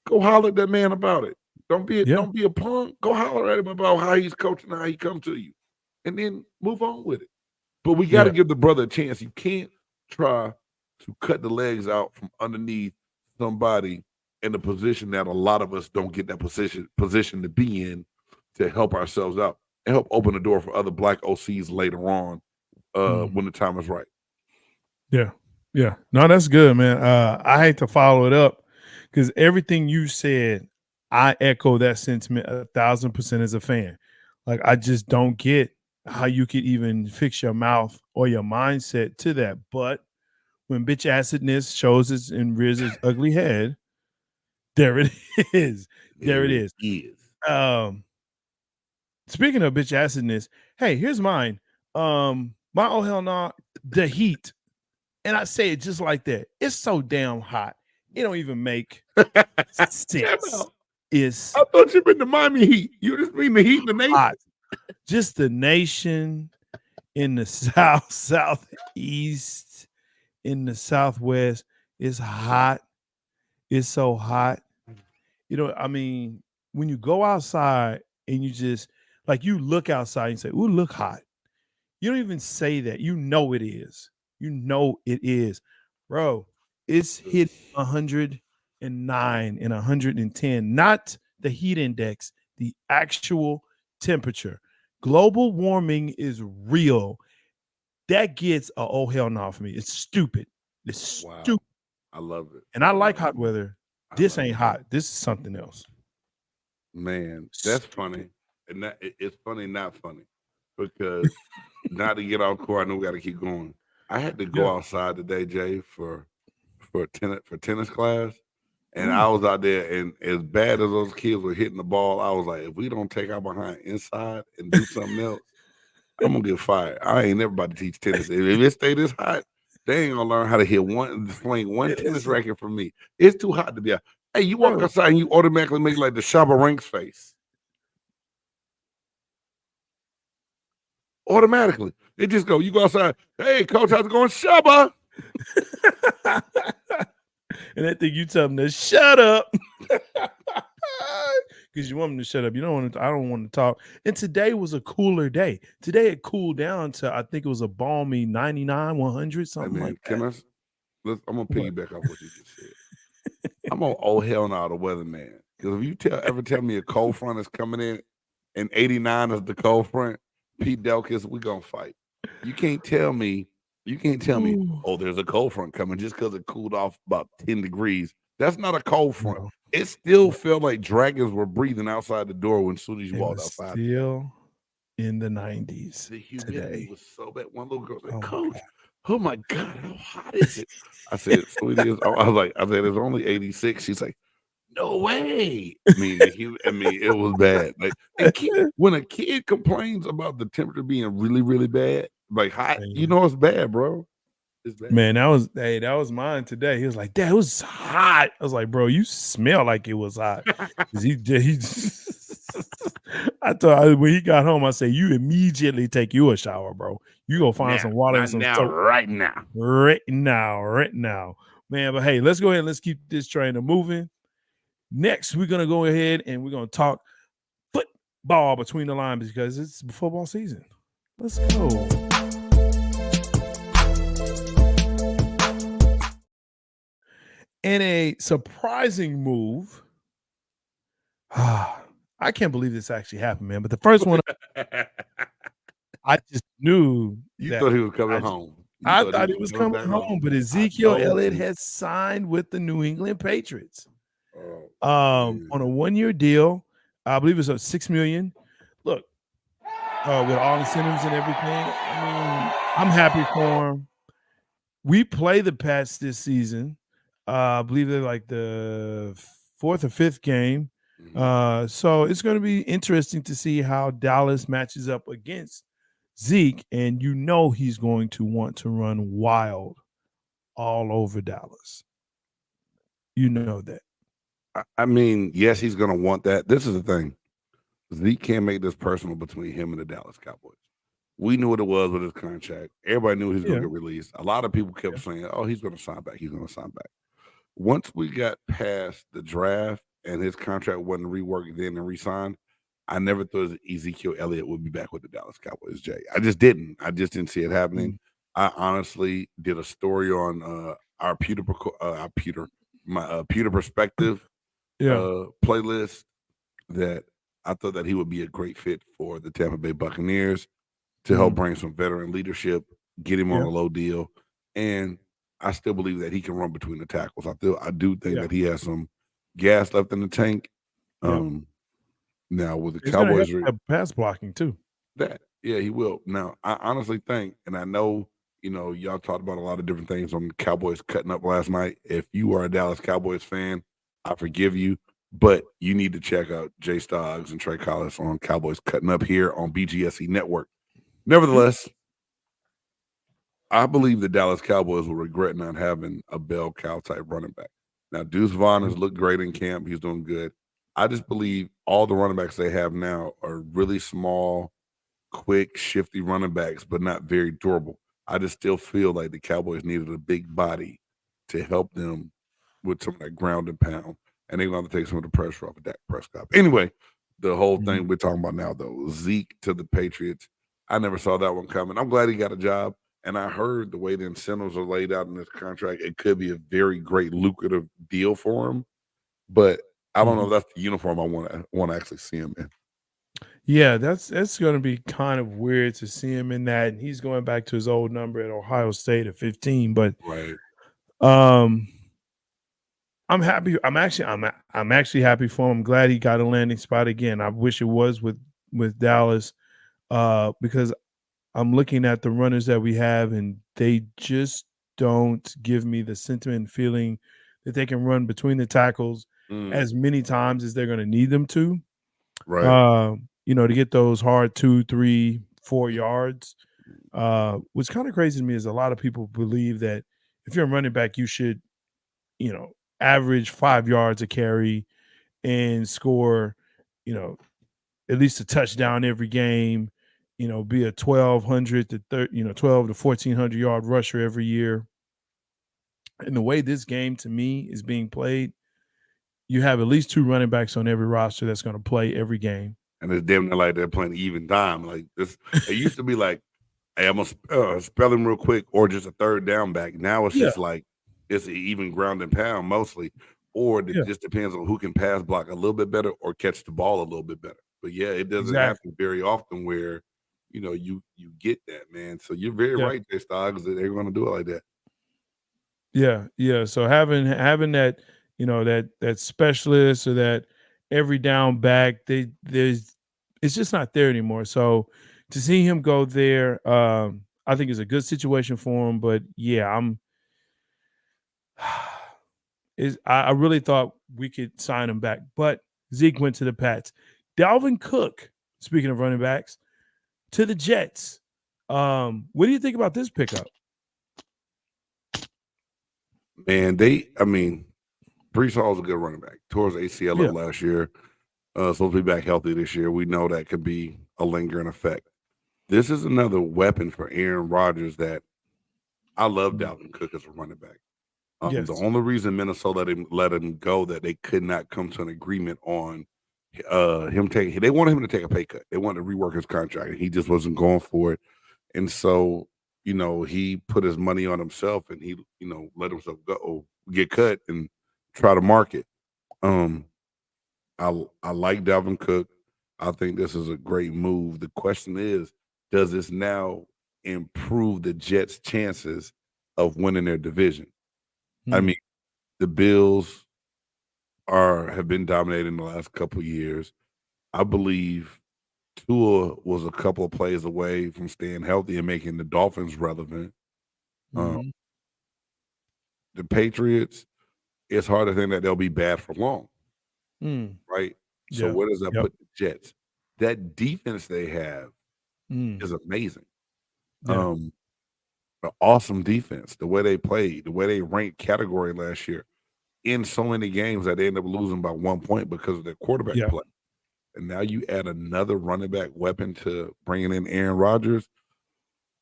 go holler at that man about it. Don't be a punk. Go holler at him about how he's coaching and how he come to you. And then move on with it. But we got to give the brother a chance. You can't try to cut the legs out from underneath somebody in a position that a lot of us don't get that position to be in, to help ourselves out and help open the door for other black OCs later on when the time is right. Yeah. Yeah. No, that's good, man. I hate to follow it up because everything you said, I echo that sentiment 1,000% as a fan. Like, I just don't get how you could even fix your mouth or your mindset to that. But when bitch acidness shows its and rears its ugly head, there it is. There it is. Speaking of bitch acidness, hey, here's mine. My oh hell no, the heat. And I say it just like that. It's so damn hot. It don't even make sense. I thought you meant the Miami Heat. You just mean the Heat in the nation. Hot. Just the nation in the south, southeast, in the southwest. It's hot. It's so hot. You know, I mean, when you go outside and you just, like, you look outside and say, ooh, look hot. You don't even say that. You know it is. You know it is. Bro, it's hit 109 and 110. Not the heat index, the actual temperature. Global warming is real. That gets a oh hell no for me. It's stupid. It's stupid. I love it. And I like hot weather. I This love ain't it. hot. This is something else. Man, that's funny. And it's funny, not funny. Because now to get off court, I know we got to keep going. I had to go outside today, Jay, for tennis class. And I was out there, and as bad as those kids were hitting the ball, I was like, if we don't take our behind inside and do something else, I'm gonna get fired. I ain't never about to teach tennis. If it stay this hot, they ain't gonna learn how to swing one tennis racket from me. It's too hot to be out. Hey, you walk outside and you automatically make like the Shabba Ranks face. Automatically. It just go, you go outside, hey, coach, how's it going? Shabba. And I think you tell them to shut up. Because you want them to shut up. You don't want to, I don't want to talk. And today was a cooler day. Today it cooled down to, I think it was a balmy 99, 100, something like that. I'm gonna piggyback off what you just said. I'm on hell no the weatherman. Because if you ever tell me a cold front is coming in and 89 is the cold front, Pete Delkis, we gonna fight. You can't tell me, oh, there's a cold front coming just because it cooled off about 10 degrees. That's not a cold front. No. It still felt like dragons were breathing outside the door as soon as you walked outside. Still in the 90s. The humidity was so bad. One little girl said, Coach, oh my God, how hot is it? I said, sweetie, I said, it's only 86. She's like, no way. I mean, it was bad. Like, when a kid complains about the temperature being really, really bad, like hot, you know it's bad, bro. It's bad. Man, that was mine today. He was like, Dad, it was hot. I was like, bro, you smell like it was hot. I thought when he got home, I said, you immediately take you a shower, bro. You go find some water and some soap. Right now. Man, but hey, let's go ahead and let's keep this train moving. Next, we're going to go ahead and we're going to talk football between the lines because it's football season. Let's go. In a surprising move, I can't believe this actually happened, man. But the first one, I just knew you thought he was coming home. I thought he was coming home, but Ezekiel Elliott has signed with the New England Patriots on a 1-year deal. I believe it's $6 million. Look, with all incentives and everything, I mean, I'm happy for him. We play the Pats this season. I believe they're like the 4th or 5th game. So it's going to be interesting to see how Dallas matches up against Zeke. And you know he's going to want to run wild all over Dallas. You know that. I mean, yes, he's going to want that. This is the thing. Zeke can't make this personal between him and the Dallas Cowboys. We knew what it was with his contract. Everybody knew he was going to get released. A lot of people kept saying, oh, he's going to sign back. He's going to sign back. Once we got past the draft and his contract wasn't reworked then and re-signed, I never thought Ezekiel Elliott would be back with the Dallas Cowboys, Jay. I just didn't see it happening. I honestly did a story on our Pewter Perspective playlist that I thought that he would be a great fit for the Tampa Bay Buccaneers to help bring some veteran leadership, get him on a low deal, and I still believe that he can run between the tackles. I do think that he has some gas left in the tank. Now with the Cowboys, have pass blocking too. He will. Now I honestly think, and I know y'all talked about a lot of different things on the Cowboys cutting up last night. If you are a Dallas Cowboys fan, I forgive you, but you need to check out Jay Stoggs and Trey Collis on Cowboys Cutting Up here on BGSE Network. Nevertheless, I believe the Dallas Cowboys will regret not having a bell cow type running back. Now, Deuce Vaughn has looked great in camp. He's doing good. I just believe all the running backs they have now are really small, quick, shifty running backs, but not very durable. I just still feel like the Cowboys needed a big body to help them with some of that ground and pound, and they're going to take some of the pressure off of Dak Prescott. Anyway, the whole thing we're talking about now, though, Zeke to the Patriots, I never saw that one coming. I'm glad he got a job. And I heard the way the incentives are laid out in this contract, it could be a very great lucrative deal for him. But I don't know if that's the uniform I want to actually see him in. Yeah, that's going to be kind of weird to see him in that. And he's going back to his old number at Ohio State at 15. But I'm happy. I'm actually happy for him. I'm glad he got a landing spot again. I wish it was with Dallas, because I'm looking at the runners that we have, and they just don't give me the sentiment and feeling that they can run between the tackles as many times as they're going to need them to. Right. To get those hard 2, 3, 4 yards. What's kind of crazy to me is a lot of people believe that if you're a running back, you should, average 5 yards a carry and score, at least a touchdown every game, be a 1,200 to 12 to 1,400 yard rusher every year. And the way this game to me is being played, you have at least 2 running backs on every roster that's going to play every game. And it's damn near like they're playing even time. Like this, it used to be like, hey, I'm gonna spell him real quick, or just a third down back. Now it's just like it's an even ground and pound mostly, or it just depends on who can pass block a little bit better or catch the ball a little bit better. But yeah, it doesn't happen very often where you get that, man. So you're very right, Jay Stoggs, that they're going to do it like that. Yeah. So having that, that specialist or that every down back, it's just not there anymore. So to see him go there, I think is a good situation for him. But yeah, I really thought we could sign him back, but Zeke went to the Pats. Dalvin Cook, speaking of running backs, to the Jets. What do you think about this pickup? Man, Brees Hall's a good running back. Towards ACL last year. Supposed to be back healthy this year. We know that could be a lingering effect. This is another weapon for Aaron Rodgers that I love Dalvin Cook as a running back. The only reason Minnesota let him go that they could not come to an agreement on him taking, they wanted him to take a pay cut. They wanted to rework his contract, and he just wasn't going for it. And so, he put his money on himself, and he, let himself get cut and try to market. I like Dalvin Cook. I think this is a great move. The question is, does this now improve the Jets' chances of winning their division? I mean, the Bills have been dominating the last couple of years. I believe Tua was a couple of plays away from staying healthy and making the Dolphins relevant. The Patriots, it's hard to think that they'll be bad for long, right? So where does that put the Jets? That defense they have is amazing. An awesome defense. The way they played, the way they ranked category last year in so many games that they ended up losing by 1 point because of their quarterback play. And now you add another running back weapon to bringing in Aaron Rodgers.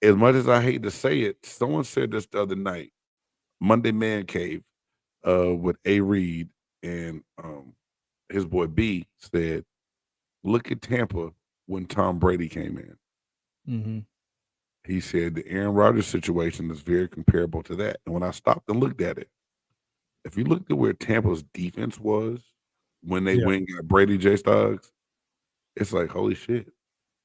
As much as I hate to say it, someone said this the other night, Monday Man Cave, with A. Reed and his boy B said, look at Tampa when Tom Brady came in. He said the Aaron Rodgers situation is very comparable to that. And when I stopped and looked at it, if you looked at where Tampa's defense was when they went and got Brady, J Stoggs, it's like, holy shit.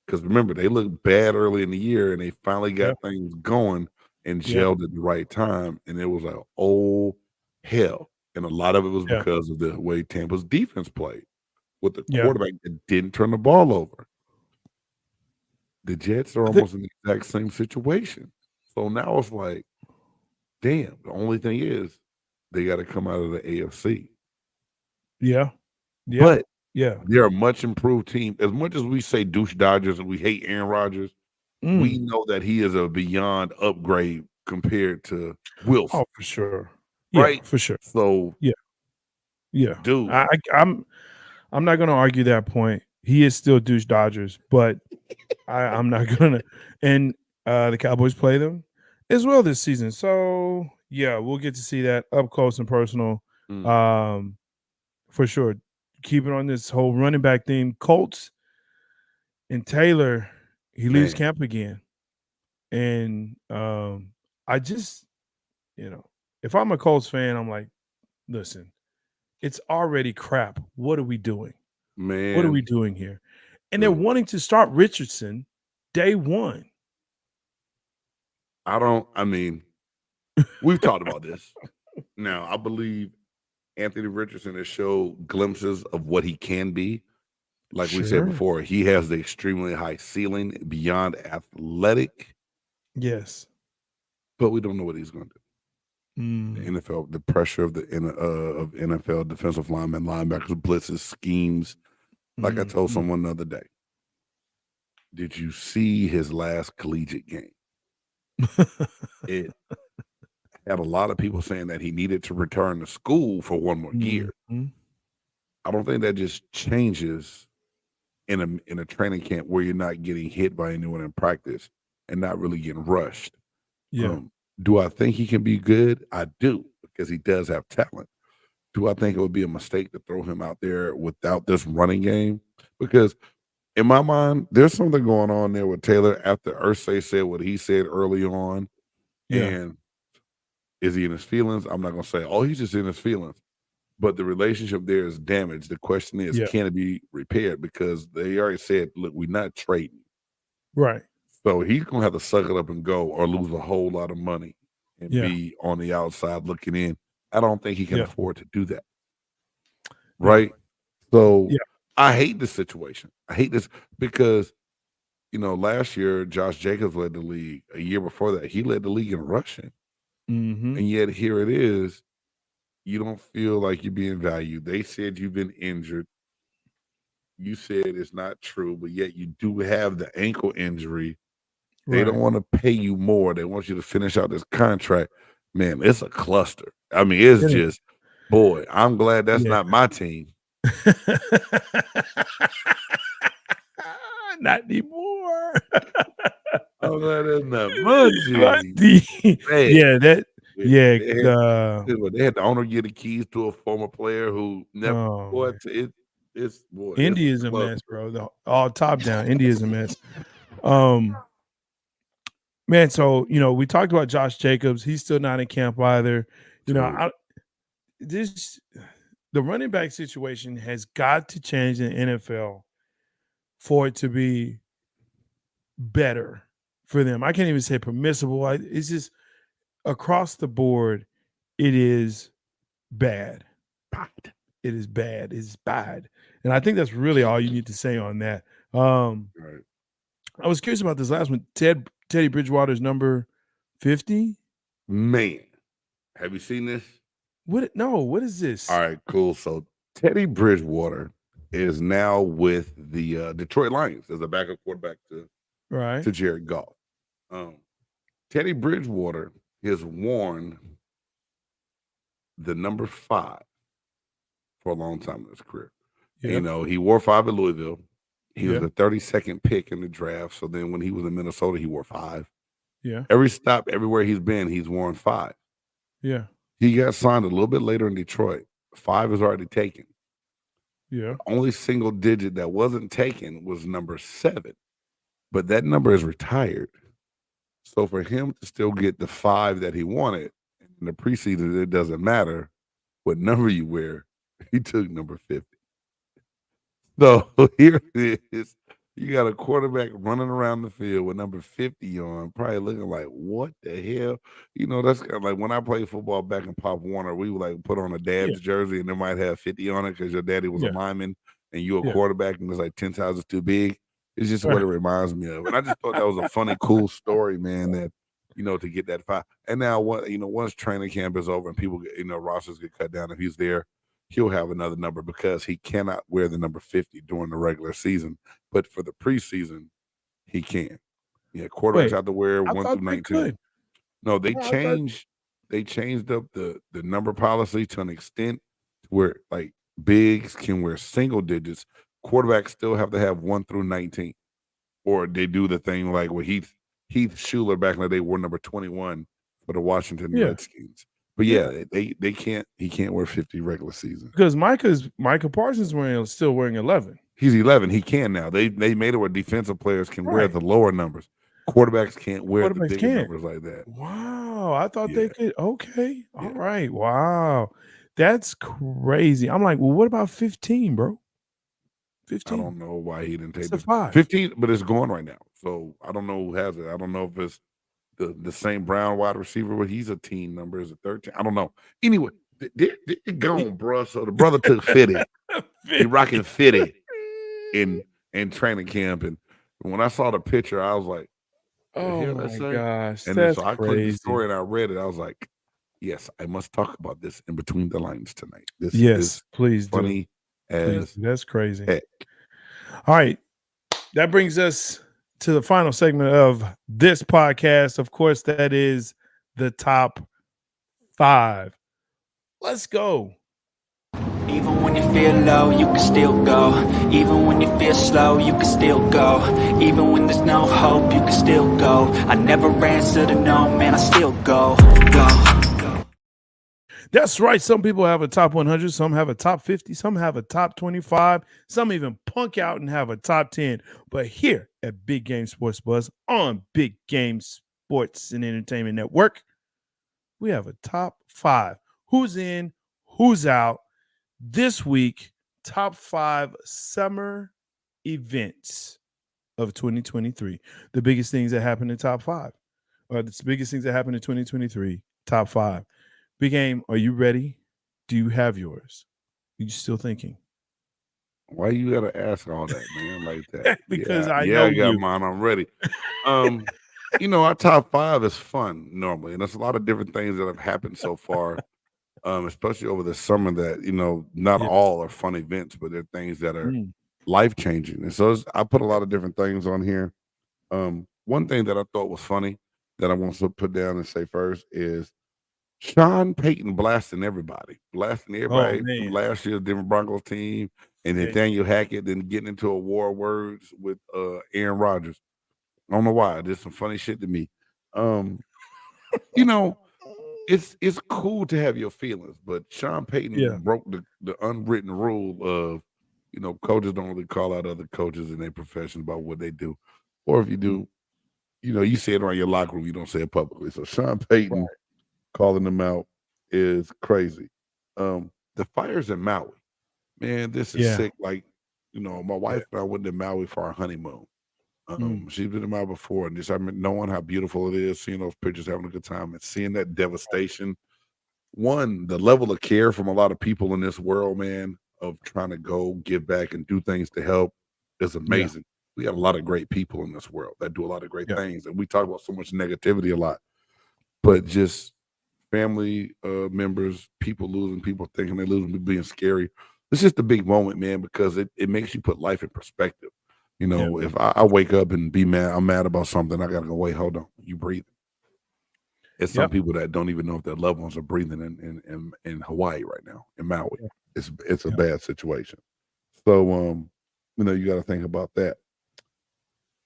Because remember, they looked bad early in the year, and they finally got things going and gelled at the right time. And it was like, oh, hell. And a lot of it was because of the way Tampa's defense played with the quarterback that didn't turn the ball over. The Jets are almost in the exact same situation. So now it's like, damn, the only thing is they got to come out of the AFC. But they're a much improved team. As much as we say douche Dodgers and we hate Aaron Rodgers, we know that he is a beyond upgrade compared to Wilson. Oh, for sure. Right? For sure. So, dude. I'm not going to argue that point. He is still douche Dodgers, but I'm not gonna. And the Cowboys play them as well this season, so we'll get to see that up close and personal, for sure. Keeping on this whole running back theme, Colts and Taylor, he leaves camp again, and I just, if I'm a Colts fan, I'm like, listen, it's already crap. What are we doing? Man, what are we doing here? And they're wanting to start Richardson day one. We've talked about this. Now, I believe Anthony Richardson has showed glimpses of what he can be. Like we said Sure. before, he has the extremely high ceiling beyond athletic, Yes. but we don't know what he's going to do. The Mm. NFL, the pressure of the of NFL defensive linemen, linebackers, blitzes, schemes. Like I told Mhm. someone the other day, did you see his last collegiate game? It had a lot of people saying that he needed to return to school for one more year. Mhm. I don't think that just changes in a training camp where you're not getting hit by anyone in practice and not really getting rushed. Yeah. Do I think he can be good? I do, because he does have talent. Do I think it would be a mistake to throw him out there without this running game? Because in my mind, there's something going on there with Taylor after Irsay said what he said early on. Yeah. And is he in his feelings? I'm not going to say, oh, he's just in his feelings. But the relationship there is damaged. The question is, Yeah. can it be repaired? Because they already said, look, we're not trading. Right. So he's going to have to suck it up and go or lose a whole lot of money and Yeah. be on the outside looking in. I don't think he can Yeah. afford to do that. Right? So Yeah. I hate this situation. I hate this because, last year, Josh Jacobs led the league. A year before that, he led the league in rushing. Mhm. And yet here it is. You don't feel like you're being valued. They said you've been injured. You said it's not true, but yet you do have the ankle injury. They don't want to pay you more. They want you to finish out this contract. Man, it's a cluster. I mean, it's It is. just, boy, I'm glad that's Yeah. not my team. Not anymore. I'm glad that's not my team. Man, Yeah, that yeah, they had the owner get the keys to a former player who never. Oh, Boy, man. it's boy. India it's is a cluster. mess, bro. All top down. India is a mess. Man, so we talked about Josh Jacobs. He's still not in camp either. The running back situation has got to change in the NFL for it to be better for them. I can't even say permissible. It's just across the board, it is bad. It is bad. It's bad. And I think that's really all you need to say on that. Right. I was curious about this last one. Teddy Bridgewater's number 50. Man, have you seen this? What is this? All right, cool. So Teddy Bridgewater is now with the Detroit Lions as a backup quarterback to Jared Goff. Teddy Bridgewater has worn the number 5 for a long time in his career. Yeah. He wore 5 at Louisville. He was Yeah. the 32nd pick in the draft. So then when he was in Minnesota, he wore 5. Yeah. Every stop, everywhere he's been, he's worn 5. Yeah. He got signed a little bit later in Detroit. 5 is already taken. Yeah. The only single digit that wasn't taken was number 7. But that number is retired. So for him to still get the 5 that he wanted in the preseason, it doesn't matter what number you wear. He took number 50. So here it is. You got a quarterback running around the field with number 50 on, probably looking like, what the hell? That's kind of like when I played football back in Pop Warner, we would like put on a dad's jersey and they might have 50 on it because your daddy was a lineman and you a quarterback and it's like 10 sizes too big. It's just what it reminds me of. And I just thought that was a funny, cool story, man, that, to get that 5. And now, once training camp is over and people get, rosters get cut down, if he's there, he'll have another number because he cannot wear the number 50 during the regular season. But for the preseason, he can. Yeah, quarterbacks have to wear 1 through 19. No, they changed up the number policy to an extent where like bigs can wear single digits. Quarterbacks still have to have 1 through 19. Or they do the thing like where Heath Schuler back in the day wore number 21 for the Washington Redskins. But they can't. He can't wear 50 regular season because Micah Parsons still wearing 11. He's 11. He can now. They made it where defensive players can wear the lower numbers. Quarterbacks can't wear the bigger numbers like that. Wow, I thought they could. Okay, all right. Wow, that's crazy. I'm like, well, what about 15, bro? 15. I don't know why he didn't take the 5. 15, but it's gone right now. So I don't know who has it. I don't know if it's the same Brown wide receiver, but he's a team number. Is it 13? I don't know. Anyway, They're gone, bro. So the brother took 50. He rocking 50 in training camp. And when I saw the picture, I was like, Oh my gosh, and then that's so I clicked the crazy. story and I read it. I was like, yes, I must talk about this in between the lines tonight. This Yes, is please do. funny as That's crazy. heck. All right. That brings us to the final segment of this podcast. Of course, that is the top 5. Let's go. Even when you feel low, you can still go. Even when you feel slow, you can still go. Even when there's no hope, you can still go. I never answer to no, man, I still go. That's right. Some people have a top 100. Some have a top 50. Some have a top 25. Some even punk out and have a top 10. But here at Big Game Sports Buzz on Big Game Sports and Entertainment Network, we have a top 5. Who's in, who's out. This week, top 5 summer events of 2023. The biggest things that happened in top 5. Or the biggest things that happened in 2023, top 5. Big Game, are you ready? Do you have yours? Are you still thinking? Why you gotta ask all that, man, like that? Because yeah, I yeah, know I got you. mine. I'm ready. Our top 5 is fun normally, and there's a lot of different things that have happened so far, especially over the summer. That not Yes. all are fun events, but they're things that are Mm. life changing. And so I put a lot of different things on here. One thing that I thought was funny that I want to put down and say first is Sean Payton blasting everybody man. from last year's Denver Broncos team, and then Yeah. Daniel Hackett then getting into a war of words with Aaron Rodgers. I don't know why. There's some funny shit to me. It's cool to have your feelings, but Sean Payton broke the unwritten rule of, coaches don't really call out other coaches in their profession about what they do. Or if you do, you say it around your locker room, you don't say it publicly. So Sean Payton calling them out is crazy. The fires in Maui, man, this is sick. Like, my wife and I went to Maui for our honeymoon. She's been to Maui before, and just knowing how beautiful it is, seeing those pictures, having a good time, and seeing that devastation. One, the level of care from a lot of people in this world, man, of trying to go give back and do things to help is amazing. We got a lot of great people in this world that do a lot of great things, and we talk about so much negativity a lot, but just family members, people losing, people thinking they're losing, being scary. It's just a big moment, man, because it makes you put life in perspective. If I wake up and be mad, I'm mad about something, I gotta go, wait, hold on, you breathing. It's some people that don't even know if their loved ones are breathing in Hawaii right now, in Maui. It's a bad situation. So you got to think about that.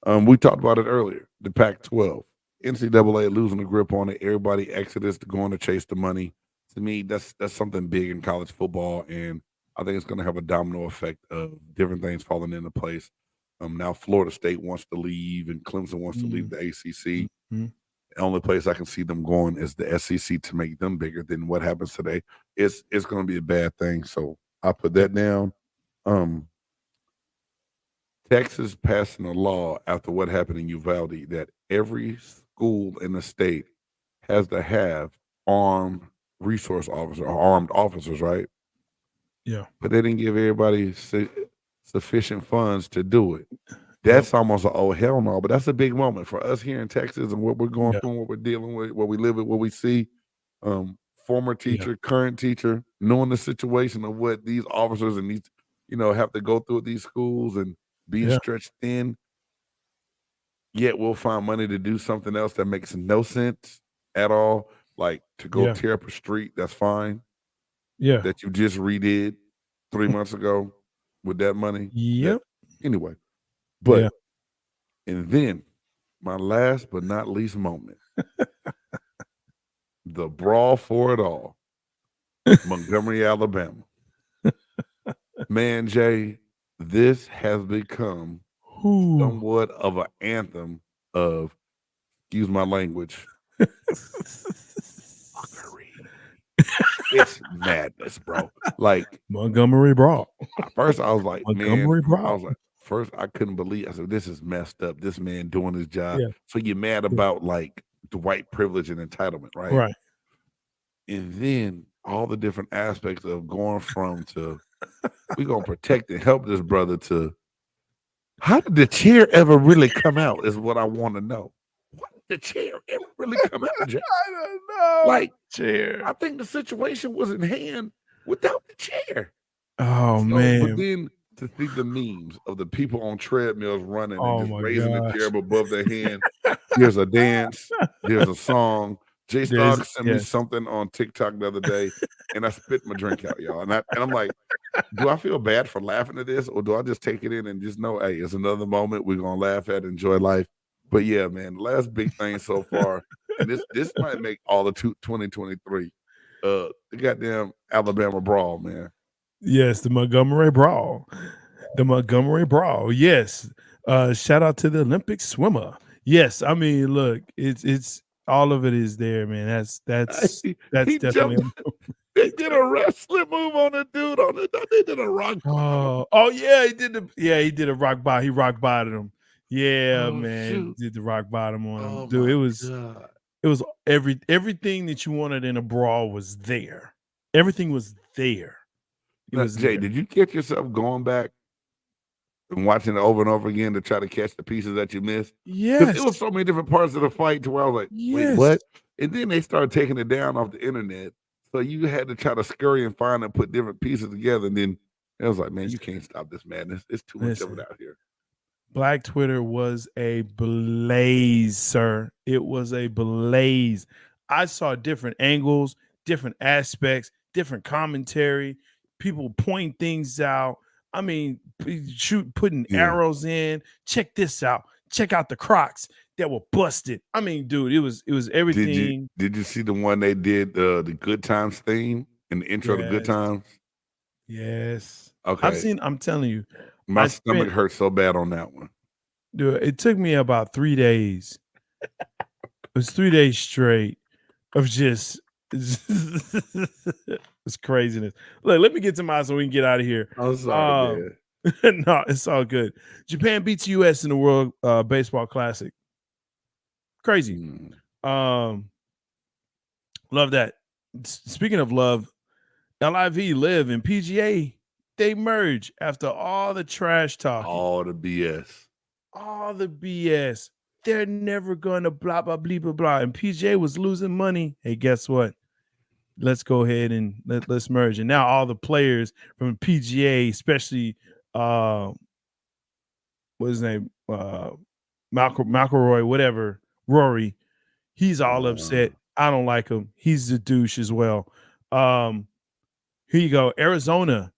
We talked about it earlier. The Pac-12, NCAA losing the grip on it. Everybody exodus to going to chase the money. To me, that's something big in college football, and I think it's going to have a domino effect of different things falling into place. Now Florida State wants to leave, and Clemson wants to leave the ACC. Mm-hmm. The only place I can see them going is the SEC to make them bigger than what happens today. It's going to be a bad thing. So I put that down. Texas passing a law after what happened in Uvalde that every school in the state has to have armed resource officers or armed officers, right? Yeah. But they didn't give everybody sufficient funds to do it. That's almost a hell no, but that's a big moment for us here in Texas and what we're going through, what we're dealing with, what we live with, what we see. Former teacher, current teacher, knowing the situation of what these officers and these, have to go through at these schools and being stretched thin. Yet we'll find money to do something else that makes no sense at all. Like to go tear up a street, that's fine. Yeah. That you just redid 3 months ago with that money. Yep. Anyway. But and then my last but not least moment, the brawl for it all, Montgomery, Alabama. Man, Jay, this has become somewhat of an anthem of, excuse my language, fuckery. It's madness, bro. Like Montgomery brawl. At first, I was like, Montgomery brawl. I was like, first, I couldn't believe. I said, "This is messed up. This man doing his job." So you're mad about like the white privilege and entitlement, right? Right. And then all the different aspects of going from to we're gonna protect and help this brother to how did the chair ever really come out is what I want to know. What did the chair ever really come out, Jay? I don't know. Like, chair. I think the situation was in hand without the chair. Oh So, man. but then to see the memes of the people on treadmills running Oh, and just my raising the gosh. chair up above their hand. There's a dance, there's a song. Jay There's- Stark sent me yes. something on TikTok the other day, and I spit my drink out, y'all. And I'm like, do I feel bad for laughing at this, or do I just take it in and just know, hey, it's another moment we're gonna laugh at, enjoy life? But yeah, man, the last big thing so far, and this might make all the 2023. The goddamn Alabama brawl, man. Yes, the Montgomery Brawl. The Montgomery Brawl. Yes. Shout out to the Olympic swimmer. Yes, I mean, look, it's all of it is there, man. That's He definitely. jumped. They did a wrestling move on the dude on it. They did a rock. Oh yeah, he did a rock bottom. He rock bottomed him. Yeah, Oh, man, shoot. did the rock bottom on him, Oh, dude. my It God. was everything that you wanted in a brawl was there. Everything was there. It Now, was Jay, there. did you catch yourself going back and watching it over and over again to try to catch the pieces that you missed? Because Yes. it was so many different parts of the fight to where I was like, wait, Yes. what? And then they started taking it down off the internet. So you had to try to scurry and find and put different pieces together. And then it was like, man, you can't stop this madness. It's too much of it Listen. out here. Black Twitter was a blaze, sir. It was a blaze. I saw different angles, different aspects, different commentary, people pointing things out. I mean, putting Yeah. arrows in. Check this out. Check out the Crocs that were busted. I mean, dude, it was everything. Did you see the one they did the Good Times theme in the intro to Good Yes. Times? Yes. Okay. I'm telling you, My I stomach spent- hurt so bad on that one. dude, it took me about 3 days. It was 3 days straight of just it's craziness. Look, let me get to mine so we can get out of here. I'm sorry, man. No, it's all good. Japan beats US in the World Baseball Classic. Crazy. Mm. Love that. Speaking of love, LIV and PGA, they merge after all the trash talking. All the BS. All the BS. They're never gonna blah blah blah blah blah. And PGA was losing money. Hey, guess what? Let's go ahead and let's merge. And now all the players from PGA, especially what's his name? McIlroy, whatever, Rory, he's all upset. I don't like him. He's a douche as well. Here you go. Arizona.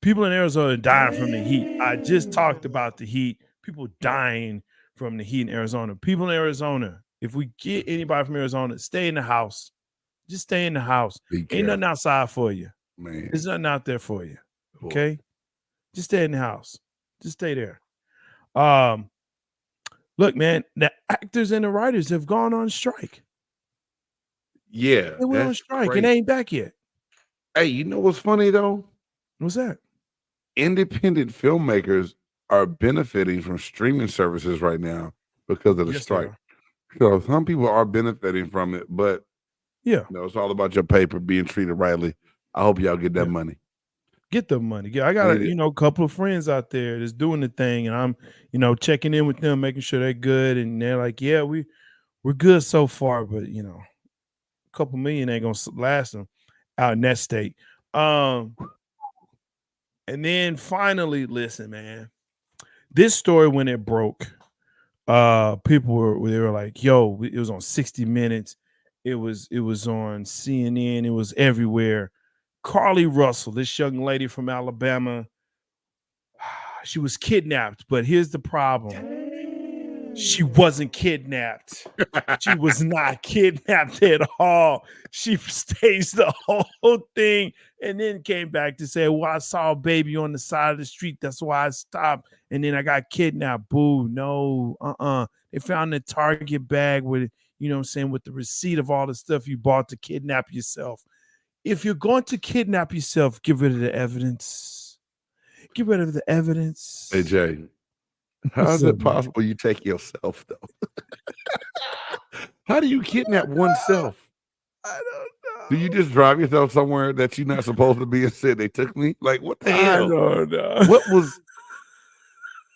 People in Arizona are dying from the heat. I just talked about the heat. People dying from the heat in Arizona. People in Arizona, if we get anybody from Arizona, stay in the house. Just stay in the house. Be Ain't careful, nothing outside for you. man. There's nothing out there for you. Cool. Okay? Just stay in the house. Just stay there. Look, man, the actors and the writers have gone on strike. Yeah, They went on that's strike crazy. and they ain't back yet. Hey, you know what's funny though? What's that? Independent filmmakers are benefiting from streaming services right now because of the Yes, they strike. are. So some people are benefiting from it, but Yeah. you know, it's all about your paper being treated rightly. I hope y'all get that Yeah. money. Get the money. Yeah, I got Need it. a couple of friends out there that's doing the thing, and I'm checking in with them, making sure they're good, and they're like, yeah, we're good so far, but a couple million ain't gonna last them out in that state. And then finally, listen, man, this story when it broke, people were like, yo, it was on 60 Minutes, it was on CNN, it was everywhere. Carly Russell, this young lady from Alabama, she was kidnapped, but here's the problem. She wasn't kidnapped. She was not kidnapped at all. She staged the whole thing and then came back to say, well, I saw a baby on the side of the street. That's why I stopped. And then I got kidnapped. Boo, no, They found the Target bag with, with the receipt of all the stuff you bought to kidnap yourself. If you're going to kidnap yourself, get rid of the evidence. Get rid of the evidence. Hey Jay, how What's is up, it man? possible you take yourself though? How do you kidnap oneself? I don't know. Do you just drive yourself somewhere that you're not supposed to be and said they took me? Like, what the I hell? don't know. What was?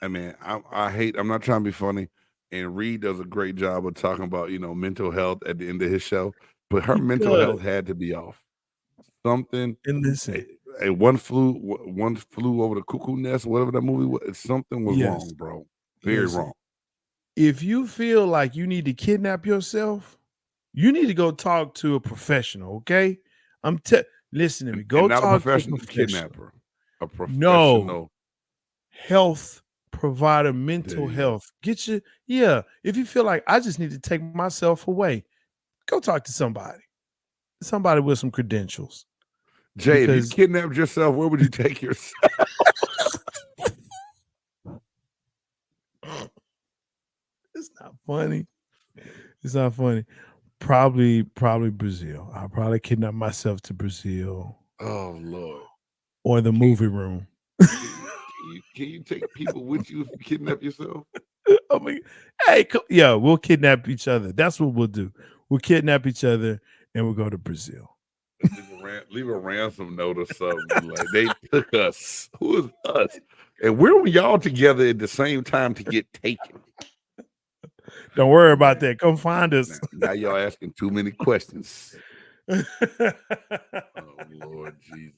I mean, I hate. I'm not trying to be funny. And Reed does a great job of talking about mental health at the end of his show, but her He mental does. health had to be off. Something. And listen, And one flew over the cuckoo nest. Whatever that movie was, something was Yes. wrong, bro. Very Listen. wrong. if you feel like you need to kidnap yourself, you need to go talk to a professional. Okay, listen to me. Go And not talk a professional to a professional. kidnapper. A professional. Health provider, mental There you health. Get your if you feel like I just need to take myself away, go talk to somebody with some credentials. Jay, if Because- you kidnapped yourself, where would you take yourself? It's not funny. It's not funny. Probably Brazil. I'll probably kidnap myself to Brazil Oh Lord. or the movie room. Can you take people with you if you kidnap yourself? Oh my, hey, yeah, we'll kidnap each other. That's what we'll do. We'll kidnap each other and we'll go to Brazil. Leave a ransom note or something. Like they took us. Who is us? And where were y'all together at the same time to get taken? Don't worry about that. Come find us. Now y'all asking too many questions. Oh Lord Jesus.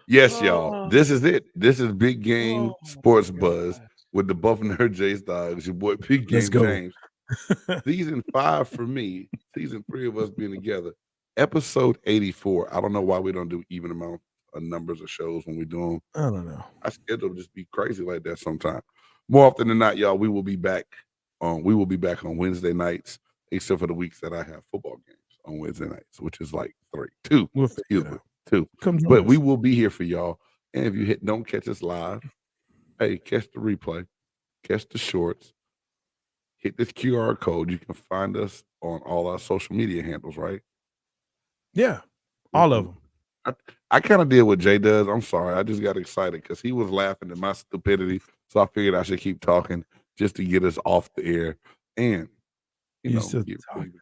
Yes, y'all. This is it. This is Big Game Sports Buzz with the Buff Nerd J Styles. Your boy Big Let's Game go. James. Season 5 for me. Season 3 of us being together. Episode 84. I don't know why we don't do even amount of numbers of shows when we do them. I don't know. Our schedule just be crazy like that sometimes. More often than not, y'all, we will be back on Wednesday nights, except for the weeks that I have football games on Wednesday nights, which is like 2. We'll figure Excuse it me, out. 2. Come join But us. we will be here for y'all. And if you don't catch us live, hey, catch the replay, catch the shorts, hit this QR code. You can find us on all our social media handles, right? Yeah, all of them. I kind of did what Jay does. I'm sorry. I just got excited because he was laughing at my stupidity. So I figured I should keep talking just to get us off the air. And, You still talking sorry.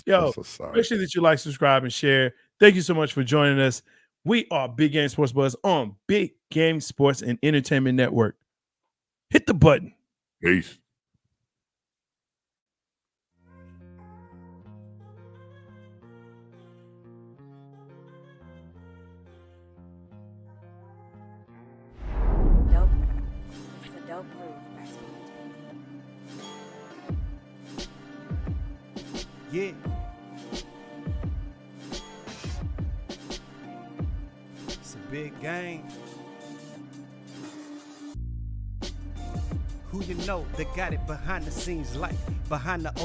Yo, I'm so sorry. Make sure that you like, subscribe, and share. Thank you so much for joining us. We are Big Game Sports Buzz on Big Game Sports and Entertainment Network. Hit the button. Peace. Dope. It's a dope groove by Speed. Yeah. It's a big game. Who you know that got it behind the scenes like behind the